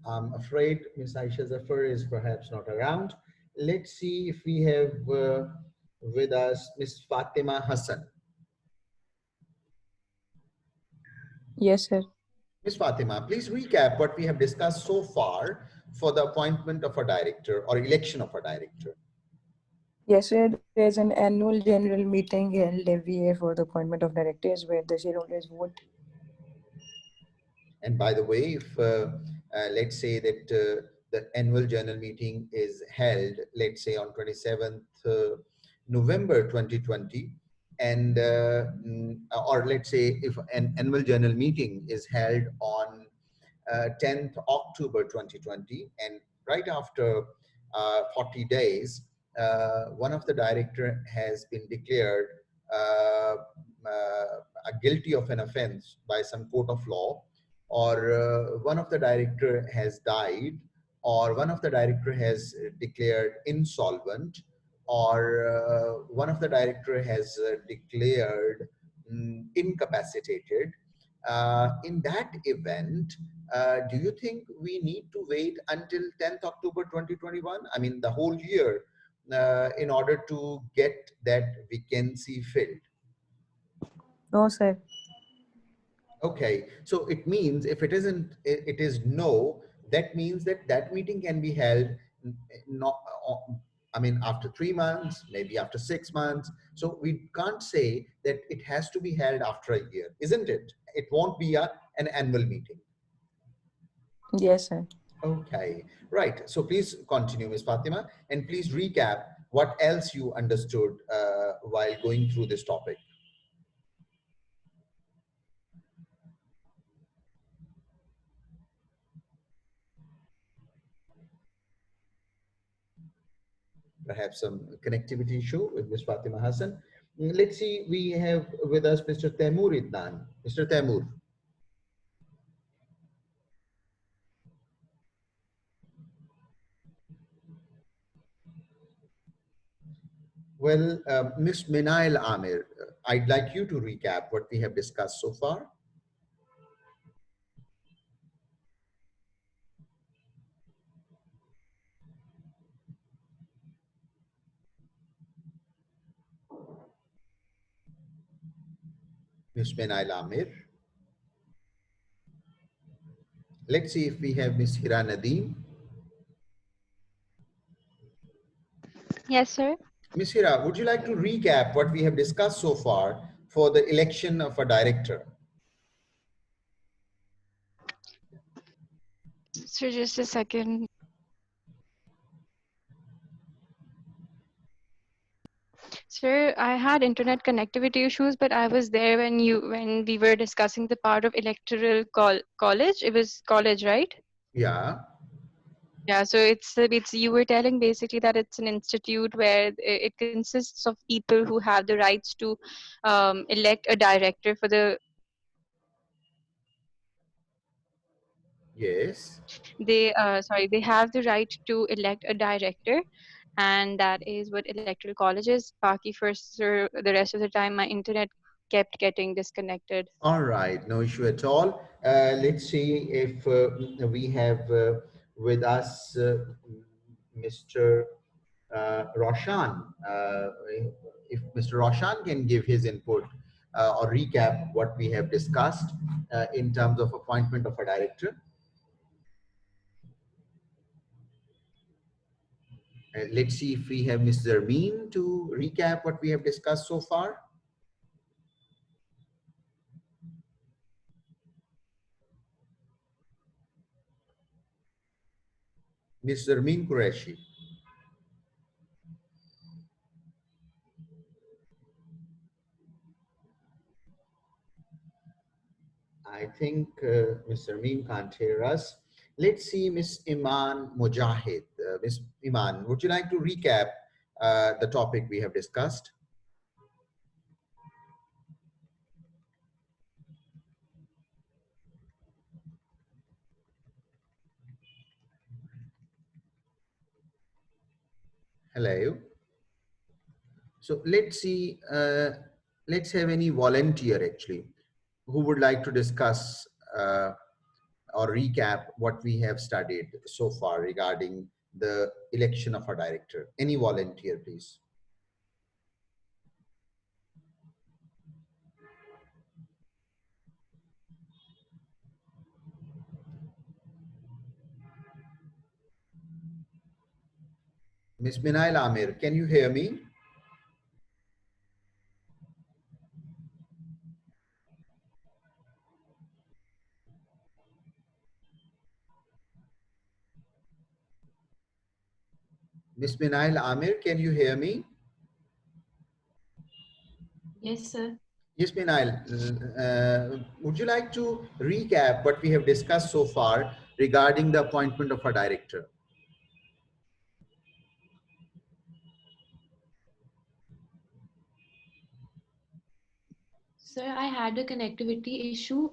I'm afraid Miss Aisha Zafar is perhaps not around. Let's see if we have with us Miss Fatima Hassan. Yes, sir. Miss Fatima, please recap what we have discussed so far for the appointment of a director or election of a director. Yes, sir. There's an annual general meeting held every year for the appointment of directors where the shareholders vote. And by the way, if let's say that the annual general meeting is held, let's say on 27th November 2020, and or let's say if an annual general meeting is held on 10th October 2020, and right after 40 days, one of the director has been declared guilty of an offense by some court of law, or one of the director has died, or one of the director has declared insolvent, or one of the director has declared incapacitated. In that event, do you think we need to wait until 10th October 2021? I mean, the whole year in order to get that vacancy filled? No, sir. Okay, so it means if it isn't, it is no, that means that that meeting can be held not, I mean, after 3 months, maybe after 6 months. So we can't say that it has to be held after a year, isn't it? It won't be an annual meeting. Yes, sir. Okay, right. So please continue, Ms. Fatima, and please recap what else you understood while going through this topic. Perhaps some connectivity issue with Ms. Fatima Hassan. Let's see, we have with us Mr. Taimur Idnan. Mr. Taimur. Well, Ms. Minail Amir, I'd like you to recap what we have discussed so far. Ms. Minail Amir. Let's see if we have Ms. Hira Nadeem. Yes, sir. Ms. Hira, would you like to recap what we have discussed so far for the election of a director? So just a second. Sir, I had internet connectivity issues, but I was there when we were discussing the part of electoral college. It was college, right? Yeah. Yeah, so it's you were telling basically that it's an institute where it consists of people who have the rights to elect a director for the. Yes. They have the right to elect a director, and that is what electoral college is. Baki for the rest of the time, my internet kept getting disconnected. All right, no issue at all. Let's see if we have with us Mr. Roshan. If Mr. Roshan can give his input or recap what we have discussed in terms of appointment of a director. Let's see if we have Ms. Zarmeen to recap what we have discussed so far. Ms. Zarmeen Qureshi. I think Ms. Zarmeen can't hear us. Let's see Ms. Iman Mujahid. Ms. Iman, would you like to recap the topic we have discussed? Hello. So let's see, let's have any volunteer actually who would like to discuss or recap what we have studied so far regarding the election of a director? Any volunteer, please? Ms. Minail Amir, can you hear me? Ms. Minail Amir, can you hear me? Yes, sir. Yes, Minail, would you like to recap what we have discussed so far regarding the appointment of a director? Sir, I had a connectivity issue.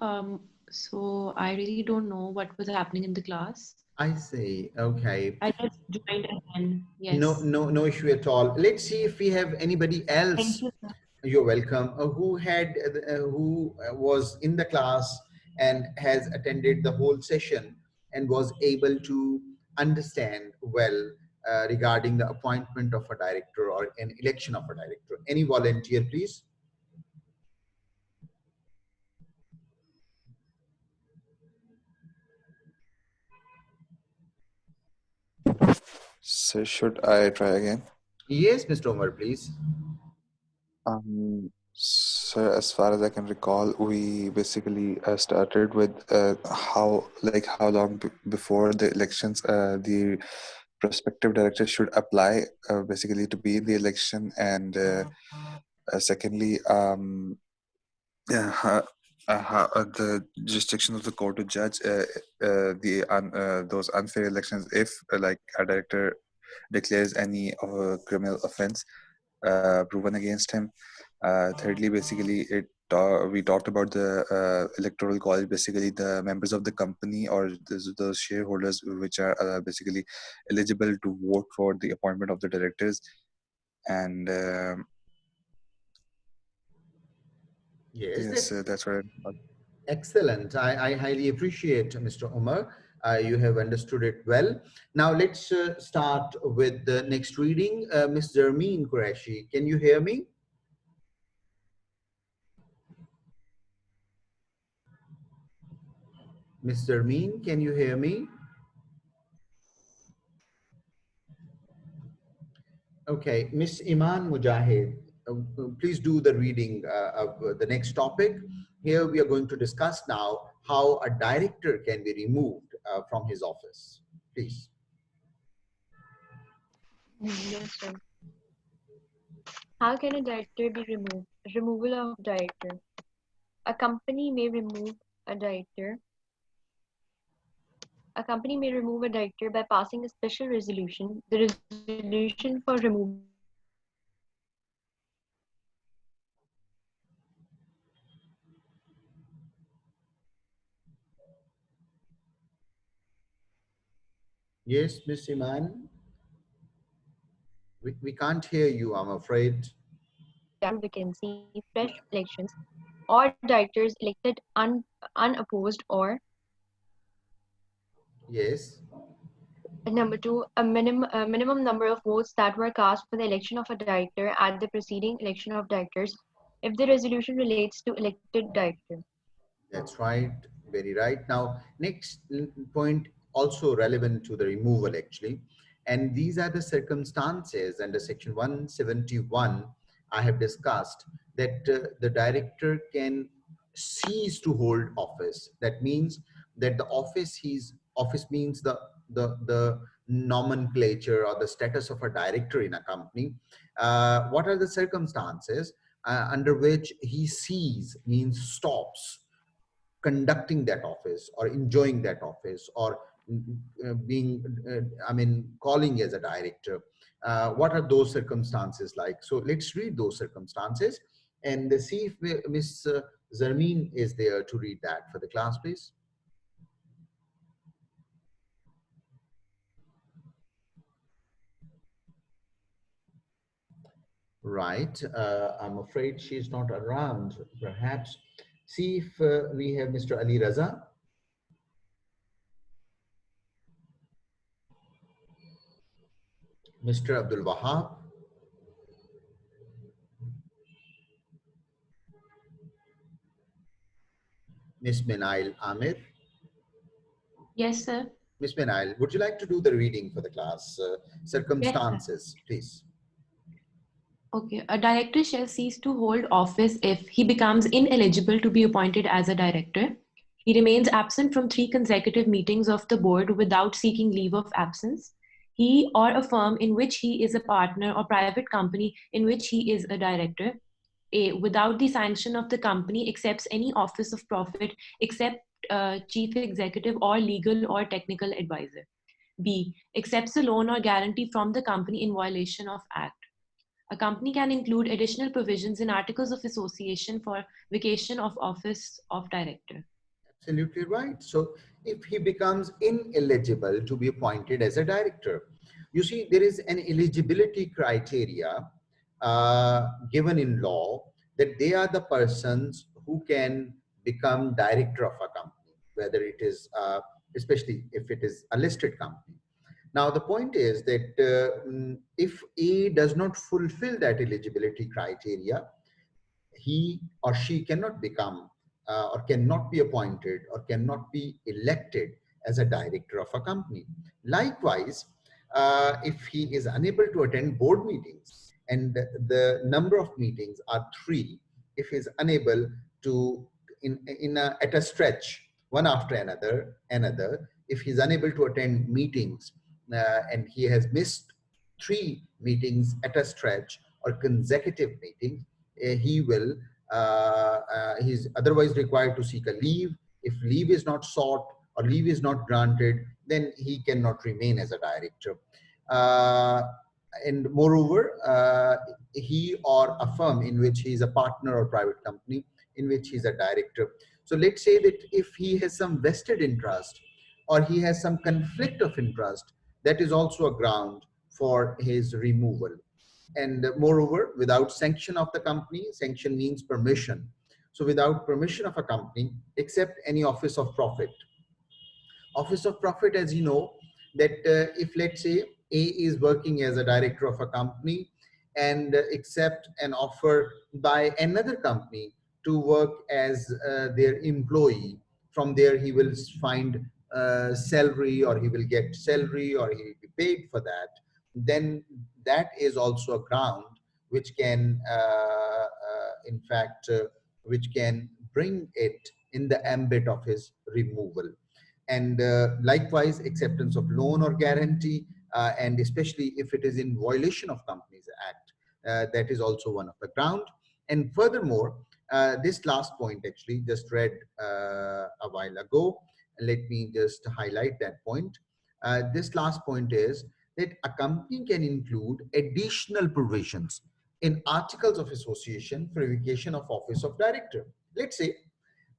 So I really don't know what was happening in the class. I see. Okay. I just joined again. No, Yes. no issue at all. Let's see if we have anybody else. Thank you, sir. You're welcome. Who was in the class and has attended the whole session and was able to understand well regarding the appointment of a director or an election of a director. Any volunteer, please? So should I try again? Yes, Mr. Omar, please. So as far as I can recall, we basically started with how long before the elections the prospective director should apply basically to be in the election, and secondly, the jurisdiction of the court to judge those unfair elections if like a director declares any criminal offense proven against him. Thirdly, basically, we talked about the electoral college, basically the members of the company or those shareholders which are basically eligible to vote for the appointment of the directors. And Yes, that's what excellent. I highly appreciate Mr. Omar. You have understood it well. Now let's start with the next reading. Ms. Zarmeen Qureshi, can you hear me? Ms. Zarmeen, can you hear me? Okay, Ms. Iman Mujahid, please do the reading of the next topic. Here we are going to discuss now how a director can be removed from his office. Please. Yes, sir. How can a director be removed? Removal of director. A company may remove a director. A company may remove a director by passing a special resolution. The resolution for removal Yes, Ms. Iman. We can't hear you, I'm afraid. vacancy, fresh elections, or directors elected unopposed, or Yes. number two, a minimum number of votes that were cast for the election of a director at the preceding election of directors, if the resolution relates to elected director. That's right, very right. Now, next point also relevant to the removal actually. And these are the circumstances under section 171 I have discussed that the director can cease to hold office. That means that the office means the nomenclature or the status of a director in a company. What are the circumstances under which he cease means stops conducting that office or enjoying that office or calling as a director? What are those circumstances like? So let's read those circumstances and see if Ms. Zarmeen is there to read that for the class, please. Right, I'm afraid she's not around. Perhaps see if we have Mr. Ali Raza. Mr. Abdul Wahab, Ms. Minail Amir. Yes, sir. Ms. Minail, would you like to do the reading for the class? Circumstances, please. Okay. A director shall cease to hold office if he becomes ineligible to be appointed as a director. He remains absent from 3 consecutive meetings of the board without seeking leave of absence. He or a firm in which he is a partner or private company in which he is a director, A, without the sanction of the company, accepts any office of profit except chief executive or legal or technical advisor. B, accepts a loan or guarantee from the company in violation of Act. A company can include additional provisions in articles of association for vacation of office of director. Absolutely right. So if he becomes ineligible to be appointed as a director, you see there is an eligibility criteria given in law that they are the persons who can become director of a company, whether it is, especially if it is a listed company. Now, the point is that if A does not fulfill that eligibility criteria, he or she cannot become or cannot be appointed or cannot be elected as a director of a company. Likewise, if he is unable to attend board meetings and the number of meetings are 3, if he is unable to at a stretch, one after another, if he is unable to attend meetings and he has missed 3 meetings at a stretch or consecutive meetings, he's otherwise required to seek a leave. If leave is not sought or leave is not granted, then he cannot remain as a director. And moreover, he or a firm in which he is a partner or private company in which he's a director. So let's say that if he has some vested interest or he has some conflict of interest, that is also a ground for his removal. And moreover, without sanction of the company, sanction means permission. So without permission of a company, except any office of profit. Office of profit, as you know, that if let's say A is working as a director of a company and accept an offer by another company to work as their employee, from there he will find salary, or he will get salary, or he will be paid for that, then that is also a ground which can in fact which can bring it in the ambit of his removal. And likewise, acceptance of loan or guarantee, and especially if it is in violation of Companies Act, that is also one of the ground. And furthermore, this last point actually just read a while ago. Let me just highlight that point. This last point is that a company can include additional provisions in articles of association for revocation of office of director. Let's say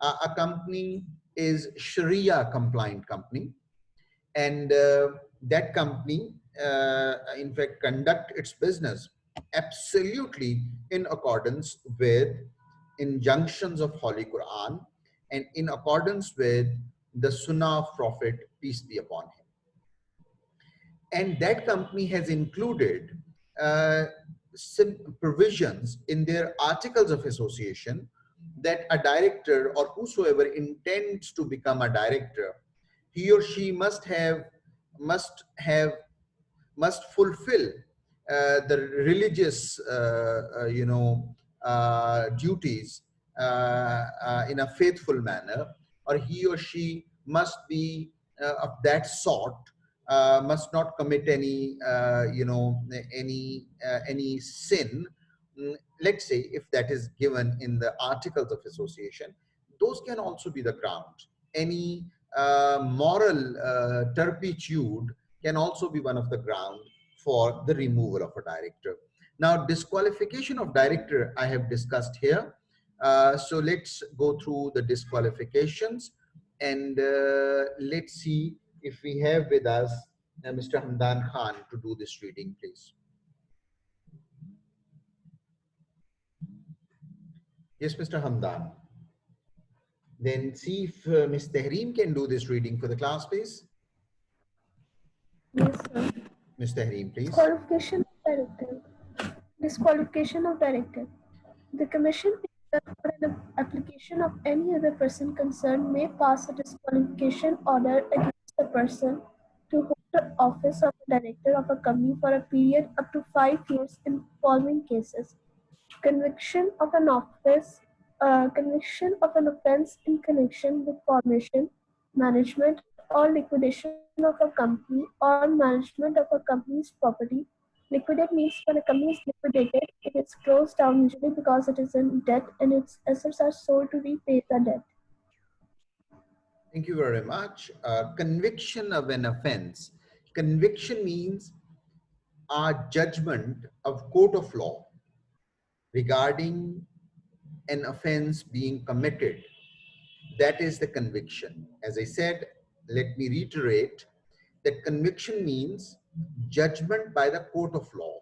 a company is Sharia compliant company, and that company in fact conduct its business absolutely in accordance with injunctions of Holy Quran and in accordance with the Sunnah of Prophet, peace be upon him. And that company has included some provisions in their articles of association that a director or whosoever intends to become a director, he or she must fulfill the religious duties in a faithful manner, or he or she must be of that sort, must not commit any any sin. Let's say if that is given in the articles of association, those can also be the ground. Any moral turpitude can also be one of the ground for the removal of a director. Now, disqualification of director I have discussed here. So let's go through the disqualifications, and let's see if we have with us Mr. Hamdan Khan to do this reading, please. Yes, Mr. Hamdan. Then see if Ms. Tehreem can do this reading for the class, please. Yes, sir. Mr. Harim, please. Disqualification of director. Disqualification of director. The Commission for an application of any other person concerned may pass a disqualification order against the person to hold the office of a director of a company for a period up to 5 years in following cases: conviction of an offense in connection with formation, management, or liquidation of a company or management of a company's property. Liquidate means when a company is liquidated, it is closed down usually because it is in debt and its assets are sold to repay the debt. Thank you very much. Conviction of an offense. Conviction means a judgment of court of law regarding an offense being committed. That is the conviction. As I said, let me reiterate that conviction means judgment by the court of law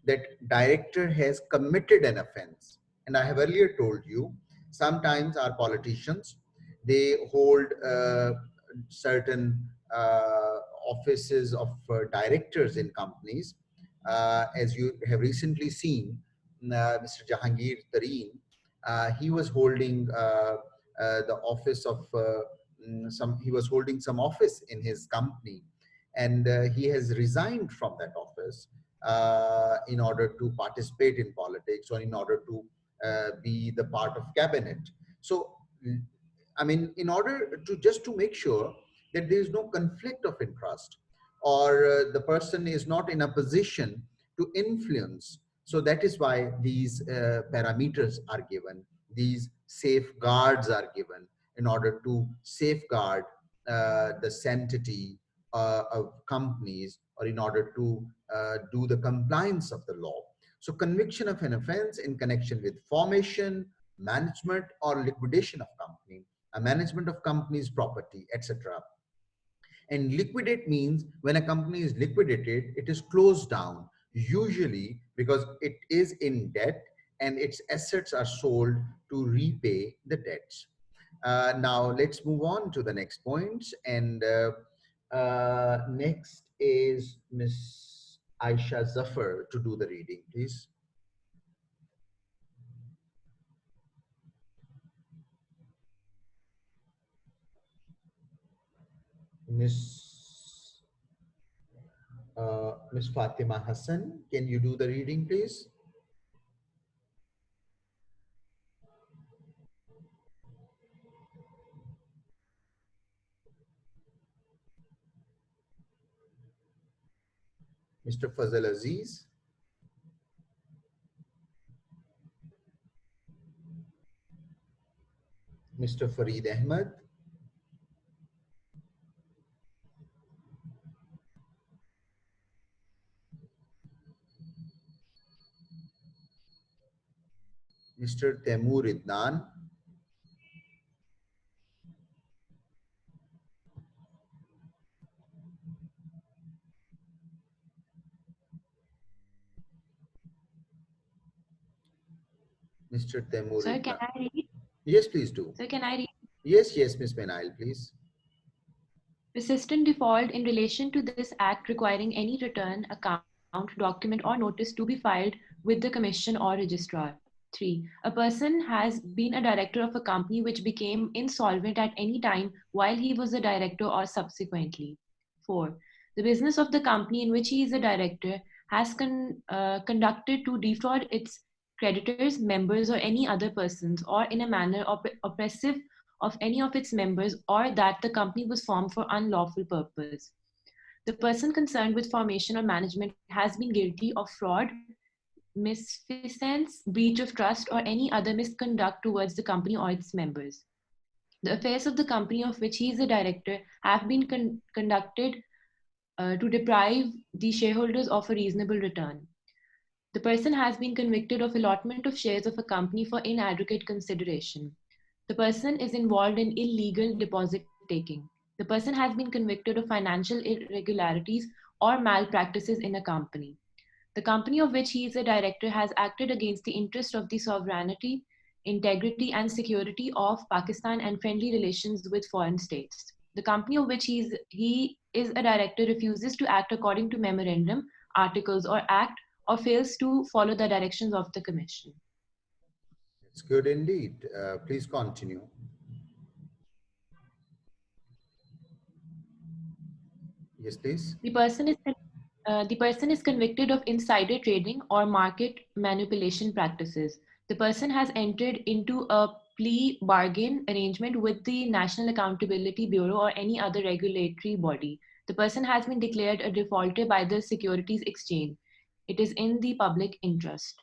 that director has committed an offense. And I have earlier told you, sometimes our politicians, they hold certain offices of directors in companies. As you have recently seen, Mr. Jahangir Tareen, he was holding the office of he was holding some office in his company, and he has resigned from that office in order to participate in politics or in order to be the part of cabinet. So, I mean, in order to just to make sure that there is no conflict of interest or the person is not in a position to influence. So that is why these parameters are given, these safeguards are given in order to safeguard the sanctity of companies or in order to do the compliance of the law. So conviction of an offense in connection with formation, management or liquidation of company, a management of company's property, etc. And liquidate means when a company is liquidated, it is closed down, usually because it is in debt and its assets are sold to repay the debts. Now let's move on to the next points. And next is Miss Aisha Zafar to do the reading, please. Miss Fatima Hassan, can you do the reading, please? Mr. Fazal Aziz. Mr. Fareed Ahmed. Mr. Temur Idnan. Mr. Temur Sir, Idnan. can I read? Yes, please do. Sir, can I read? Yes, Miss Benail, please. Persistent default in relation to this act requiring any return, account, document, or notice to be filed with the Commission or Registrar. 3. A person has been a director of a company which became insolvent at any time while he was a director or subsequently. 4. The business of the company in which he is a director has conducted to defraud its creditors, members, or any other persons, or in a manner oppressive of any of its members, or that the company was formed for unlawful purpose. The person concerned with formation or management has been guilty of fraud, misfeasance, breach of trust, or any other misconduct towards the company or its members. The affairs of the company of which he is a director have been conducted to deprive the shareholders of a reasonable return. The person has been convicted of allotment of shares of a company for inadequate consideration. The person is involved in illegal deposit taking. The person has been convicted of financial irregularities or malpractices in a company. The company of which he is a director has acted against the interest of the sovereignty, integrity, and security of Pakistan and friendly relations with foreign states. The company of which he is a director refuses to act according to memorandum, articles, or act, or fails to follow the directions of the commission. It's good indeed. Please continue. Yes, please. The person is convicted of insider trading or market manipulation practices. The person has entered into a plea bargain arrangement with the National Accountability Bureau or any other regulatory body. The person has been declared a defaulter by the Securities Exchange. It is in the public interest.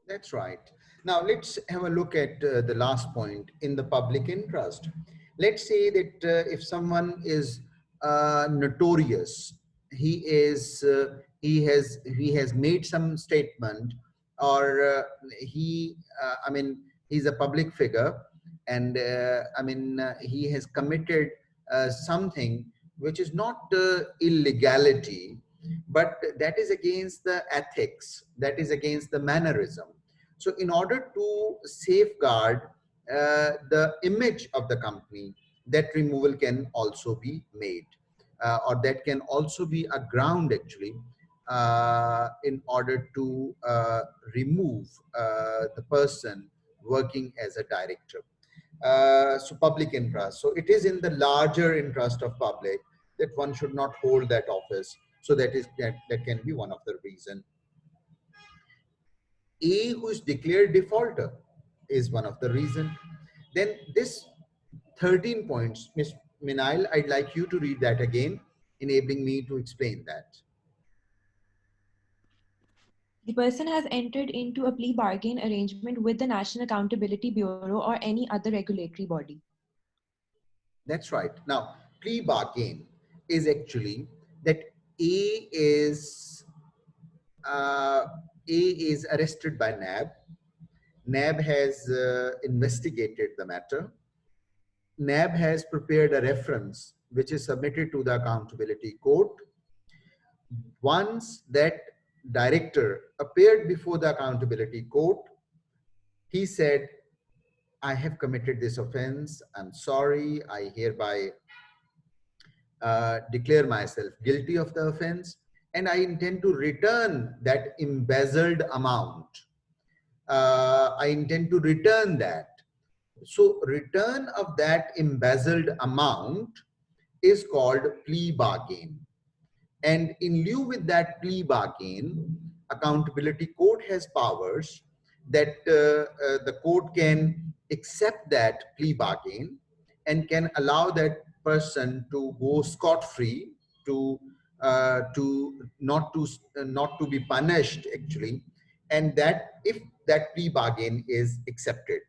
That's right. Now let's have a look at the last point, in the public interest. Let's say that if someone is notorious, he has made some statement, or he's a public figure, and he has committed something which is not illegality, but that is against the ethics, that is against the mannerism. So in order to safeguard the image of the company, that removal can also be made, or that can also be a ground actually in order to remove the person working as a director. So public interest. So it is in the larger interest of public that one should not hold that office. So that can be one of the reasons. A who is declared defaulter is one of the reasons. Then this 13 points, Ms. Minail, I'd like you to read that again, enabling me to explain that. The person has entered into a plea bargain arrangement with the National Accountability Bureau or any other regulatory body. That's right. Now, plea bargain is actually that A is arrested by NAB. NAB has investigated the matter. NAB has prepared a reference which is submitted to the accountability court. Once that director appeared before the accountability court, he said, I have committed this offense. I'm sorry. I hereby declare myself guilty of the offense, and I intend to return that embezzled amount. I intend to return that. So return of that embezzled amount is called plea bargain. And in lieu with that plea bargain, accountability court has powers that the court can accept that plea bargain and can allow that person to go scot-free, to not to be punished actually, and that if that plea bargain is accepted.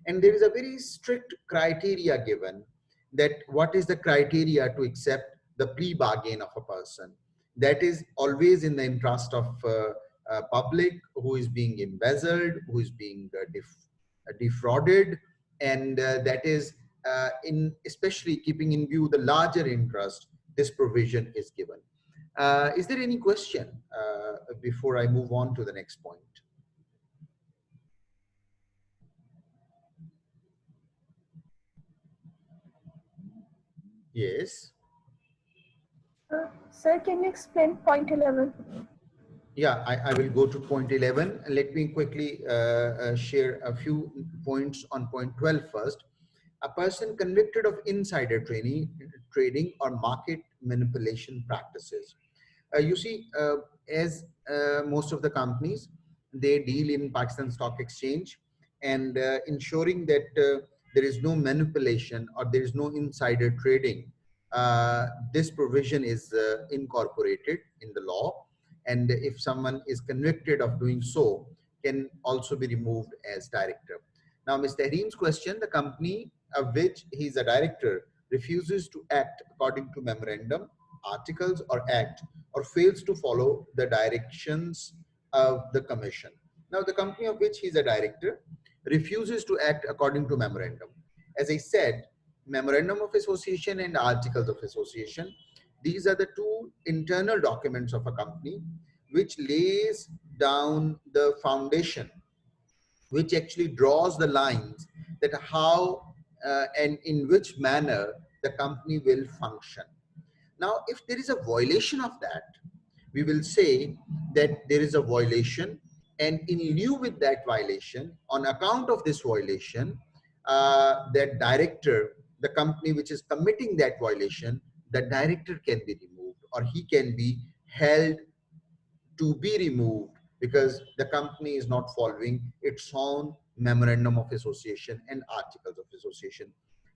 And there is a very strict criteria given, that what is the criteria to accept the plea bargain of a person. That is always in the interest of public who is being embezzled, who is being defrauded, and that is especially keeping in view the larger interest, this provision is given. Is there any question before I move on to the next point? Yes. Sir, can you explain point 11? Yeah, I will go to point 11. Let me quickly share a few points on point 12 first. A person convicted of insider trading or market manipulation practices. You see, as most of the companies, they deal in Pakistan Stock Exchange, and ensuring that there is no manipulation or there is no insider trading. This provision is incorporated in the law, and if someone is convicted of doing so, can also be removed as director. Now, Mr. Tahreem's question, the company of which he is a director refuses to act according to memorandum, articles, or act, or fails to follow the directions of the commission. Now, the company of which he is a director refuses to act according to memorandum. As I said, memorandum of association and articles of association, these are the two internal documents of a company which lays down the foundation, which actually draws the lines that how and in which manner the company will function. Now, if there is a violation of that, we will say that there is a violation, and in lieu with that violation, on account of this violation, that director, the company which is committing that violation, the director can be removed, or he can be held to be removed because the company is not following its own memorandum of association and articles of association.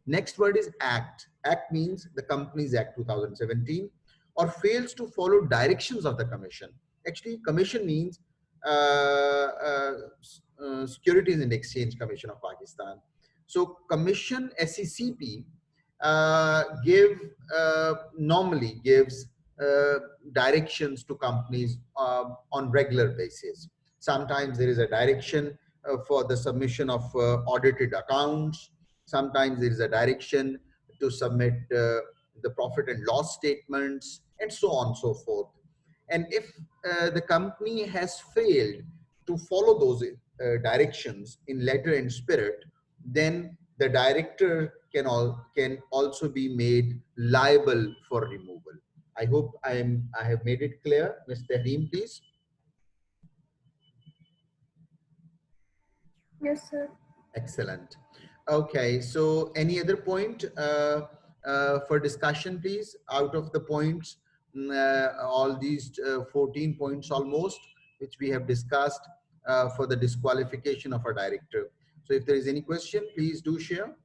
Next word is act. Act means the Companies Act 2017, or fails to follow directions of the commission. Actually, commission means Securities and Exchange Commission of Pakistan. So commission, SECP, normally gives directions to companies on regular basis. Sometimes there is a direction for the submission of audited accounts. Sometimes there is a direction to submit the profit and loss statements, and so on and so forth. And if the company has failed to follow those directions in letter and spirit, then the director can also be made liable for removal. I hope I have made it clear. Ms. Tahreem, please. Yes, sir. Excellent. Okay, so any other point for discussion, please? Out of the points, all these 14 points almost, which we have discussed for the disqualification of a director. So if there is any question, please do share.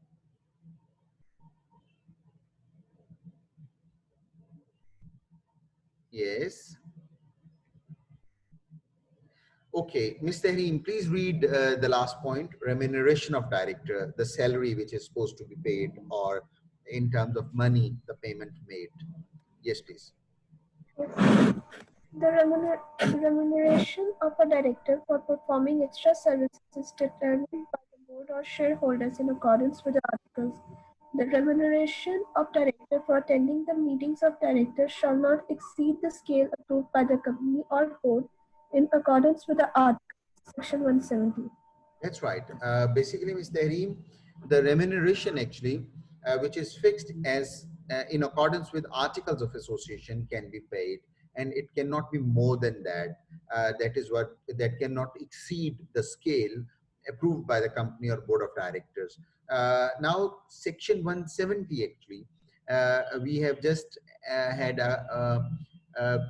Yes. Okay, Ms. Tahreem, please read the last point, remuneration of director, the salary which is supposed to be paid, or in terms of money, the payment made. Yes, please. The remuneration of a director for performing extra services is determined by the board or shareholders in accordance with the articles. The remuneration of director for attending the meetings of directors shall not exceed the scale approved by the company or board in accordance with the article, section 170. That's right. Basically, Ms. Tahreem, the remuneration actually, which is fixed as in accordance with articles of association, can be paid, and it cannot be more than that. That cannot exceed the scale approved by the company or board of directors. Now, section 170 actually, we have just had a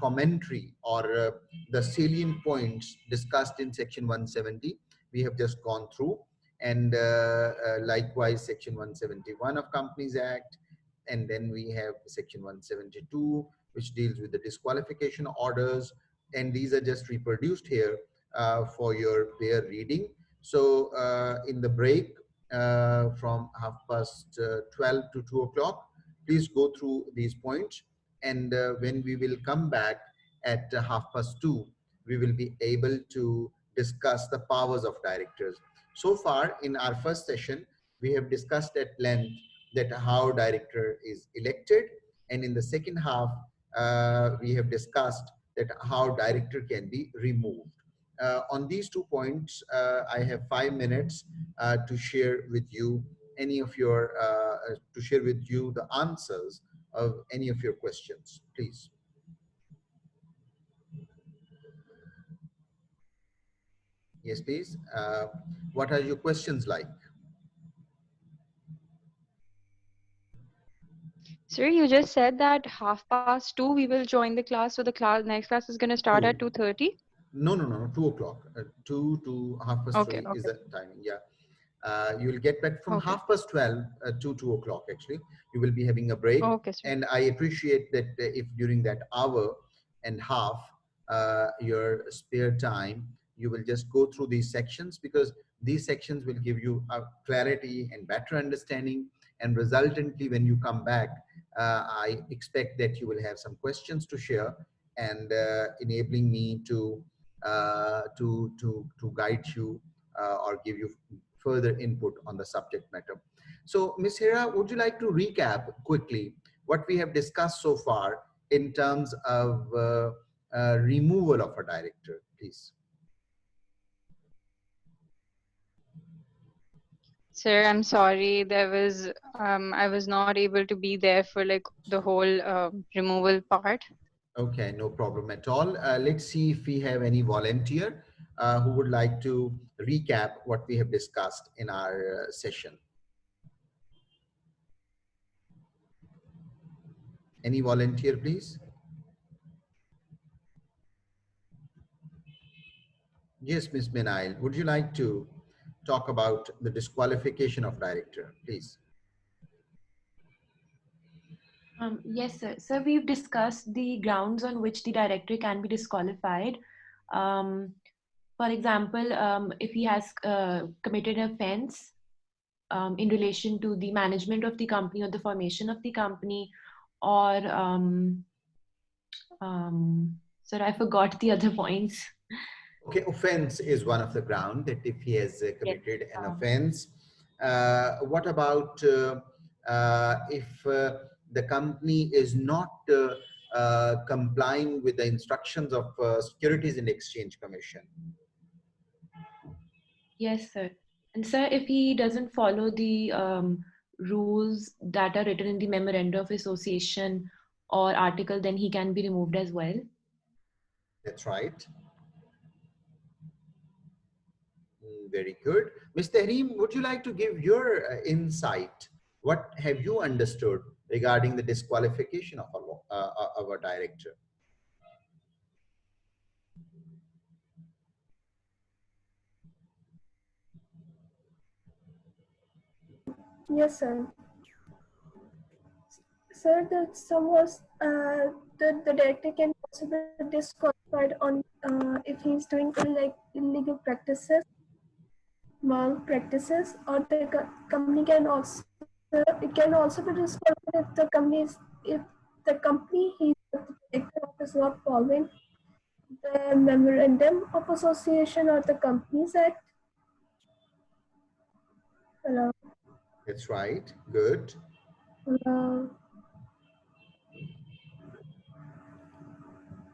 commentary or the salient points discussed in section 170. We have just gone through, and likewise section 171 of Companies Act, and then we have section 172, which deals with the disqualification orders, and these are just reproduced here for your bare reading. So in the break from 12:30 to 2 o'clock, please go through these points, and when we will come back at 2:30, we will be able to discuss the powers of directors. So far in our first session, we have discussed at length that how director is elected, and in the second half, we have discussed that how director can be removed. On these 2 points, I have 5 minutes to share with you any of your, to share with you the answers of any of your questions, please. Yes, please. What are your questions like? Sir, you just said that 2:30 we will join the class, so the next class is going to start at 2:30? No, 2 o'clock. 2 to 3:30 is the timing. Yeah. You will get back from 12:30 to 2 o'clock actually. You will be having a break. Okay, sir. And I appreciate that if during that hour and half, your spare time, you will just go through these sections, because these sections will give you a clarity and better understanding, and resultantly when you come back, I expect that you will have some questions to share, and enabling me to guide you or give you further input on the subject matter. So Ms. Hira, would you like to recap quickly what we have discussed so far in terms of removal of a director, please? Sir, I'm sorry. I was not able to be there for like the whole removal part. Okay, no problem at all. Let's see if we have any volunteer who would like to recap what we have discussed in our session. Any volunteer, please? Yes, Ms. Minail, would you like to talk about the disqualification of director, please? Yes, sir. So we've discussed the grounds on which the director can be disqualified. For example, if he has committed an offense in relation to the management of the company or the formation of the company, or sir, I forgot the other points. Okay, offense is one of the ground that if he has committed an offense. What about if the company is not complying with the instructions of Securities and Exchange Commission? Yes, sir. And sir, if he doesn't follow the rules that are written in the memorandum of association or article, then he can be removed as well. That's right. Very good. Ms. Tahreem, would you like to give your insight? What have you understood regarding the disqualification of our director? Yes, sir. Sir, the director can also be disqualified on if he's doing like illegal practices, malpractices, or the company can also be disqualified if the company he's the director of is not following the memorandum of association or the Companies Act. Hello. That's right. Good. Hello.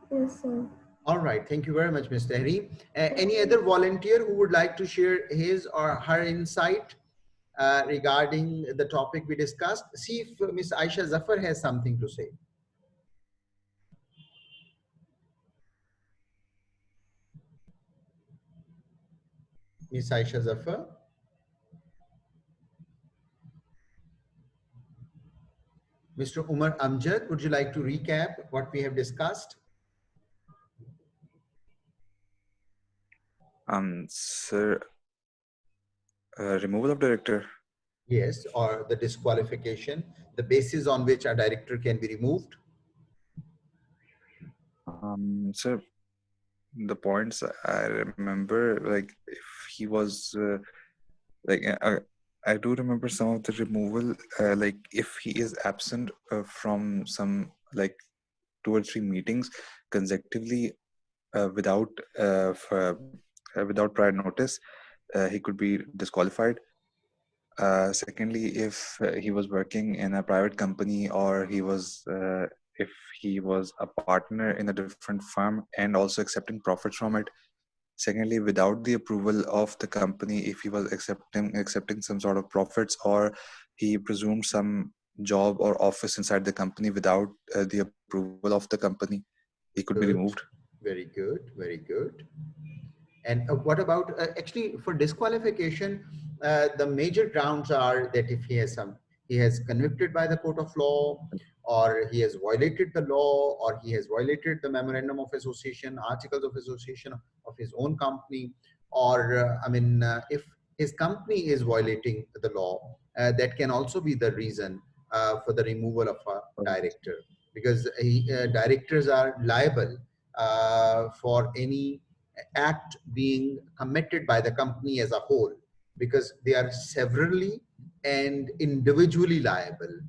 Yes, sir. All right. Thank you very much, Ms. Tahreem. Any other volunteer who would like to share his or her insight regarding the topic we discussed? See if Ms. Aisha Zafar has something to say. Ms. Aisha Zafar. Mr. Umar Amjad, would you like to recap what we have discussed? Sir, removal of director. Yes, or the disqualification, the basis on which a director can be removed. Sir, the points I remember, like if he was like I do remember some of the removal, like if he is absent from some like 2 or 3 meetings consecutively without prior notice, he could be disqualified. Secondly, if he was working in a private company, or if he was a partner in a different firm and also accepting profits from it. Secondly, without the approval of the company, if he was accepting some sort of profits, or he presumed some job or office inside the company without the approval of the company, he could be removed. Very good, very good. And what about actually for disqualification? The major grounds are that if he has convicted by the court of law, or he has violated the law, or he has violated the memorandum of association, articles of association of his own company, or if his company is violating the law, that can also be the reason for the removal of a director, because directors are liable for any act being committed by the company as a whole, because they are severally and individually liable.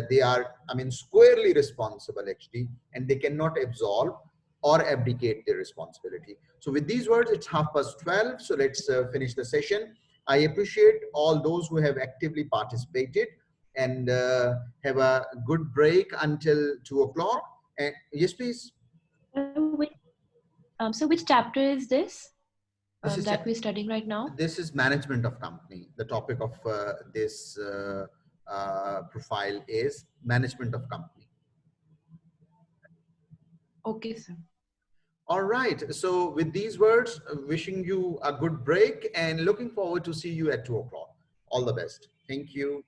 They are, squarely responsible actually, and they cannot absolve or abdicate their responsibility. So with these words, it's 12:30, so let's finish the session. I appreciate all those who have actively participated, and have a good break until 2 o'clock. And yes, please. So which chapter is this? that we're studying right now? This is management of company. The topic of this profile is management of company. Okay, sir. All right. So with these words, wishing you a good break and looking forward to see you at 2 o'clock. All the best. Thank you.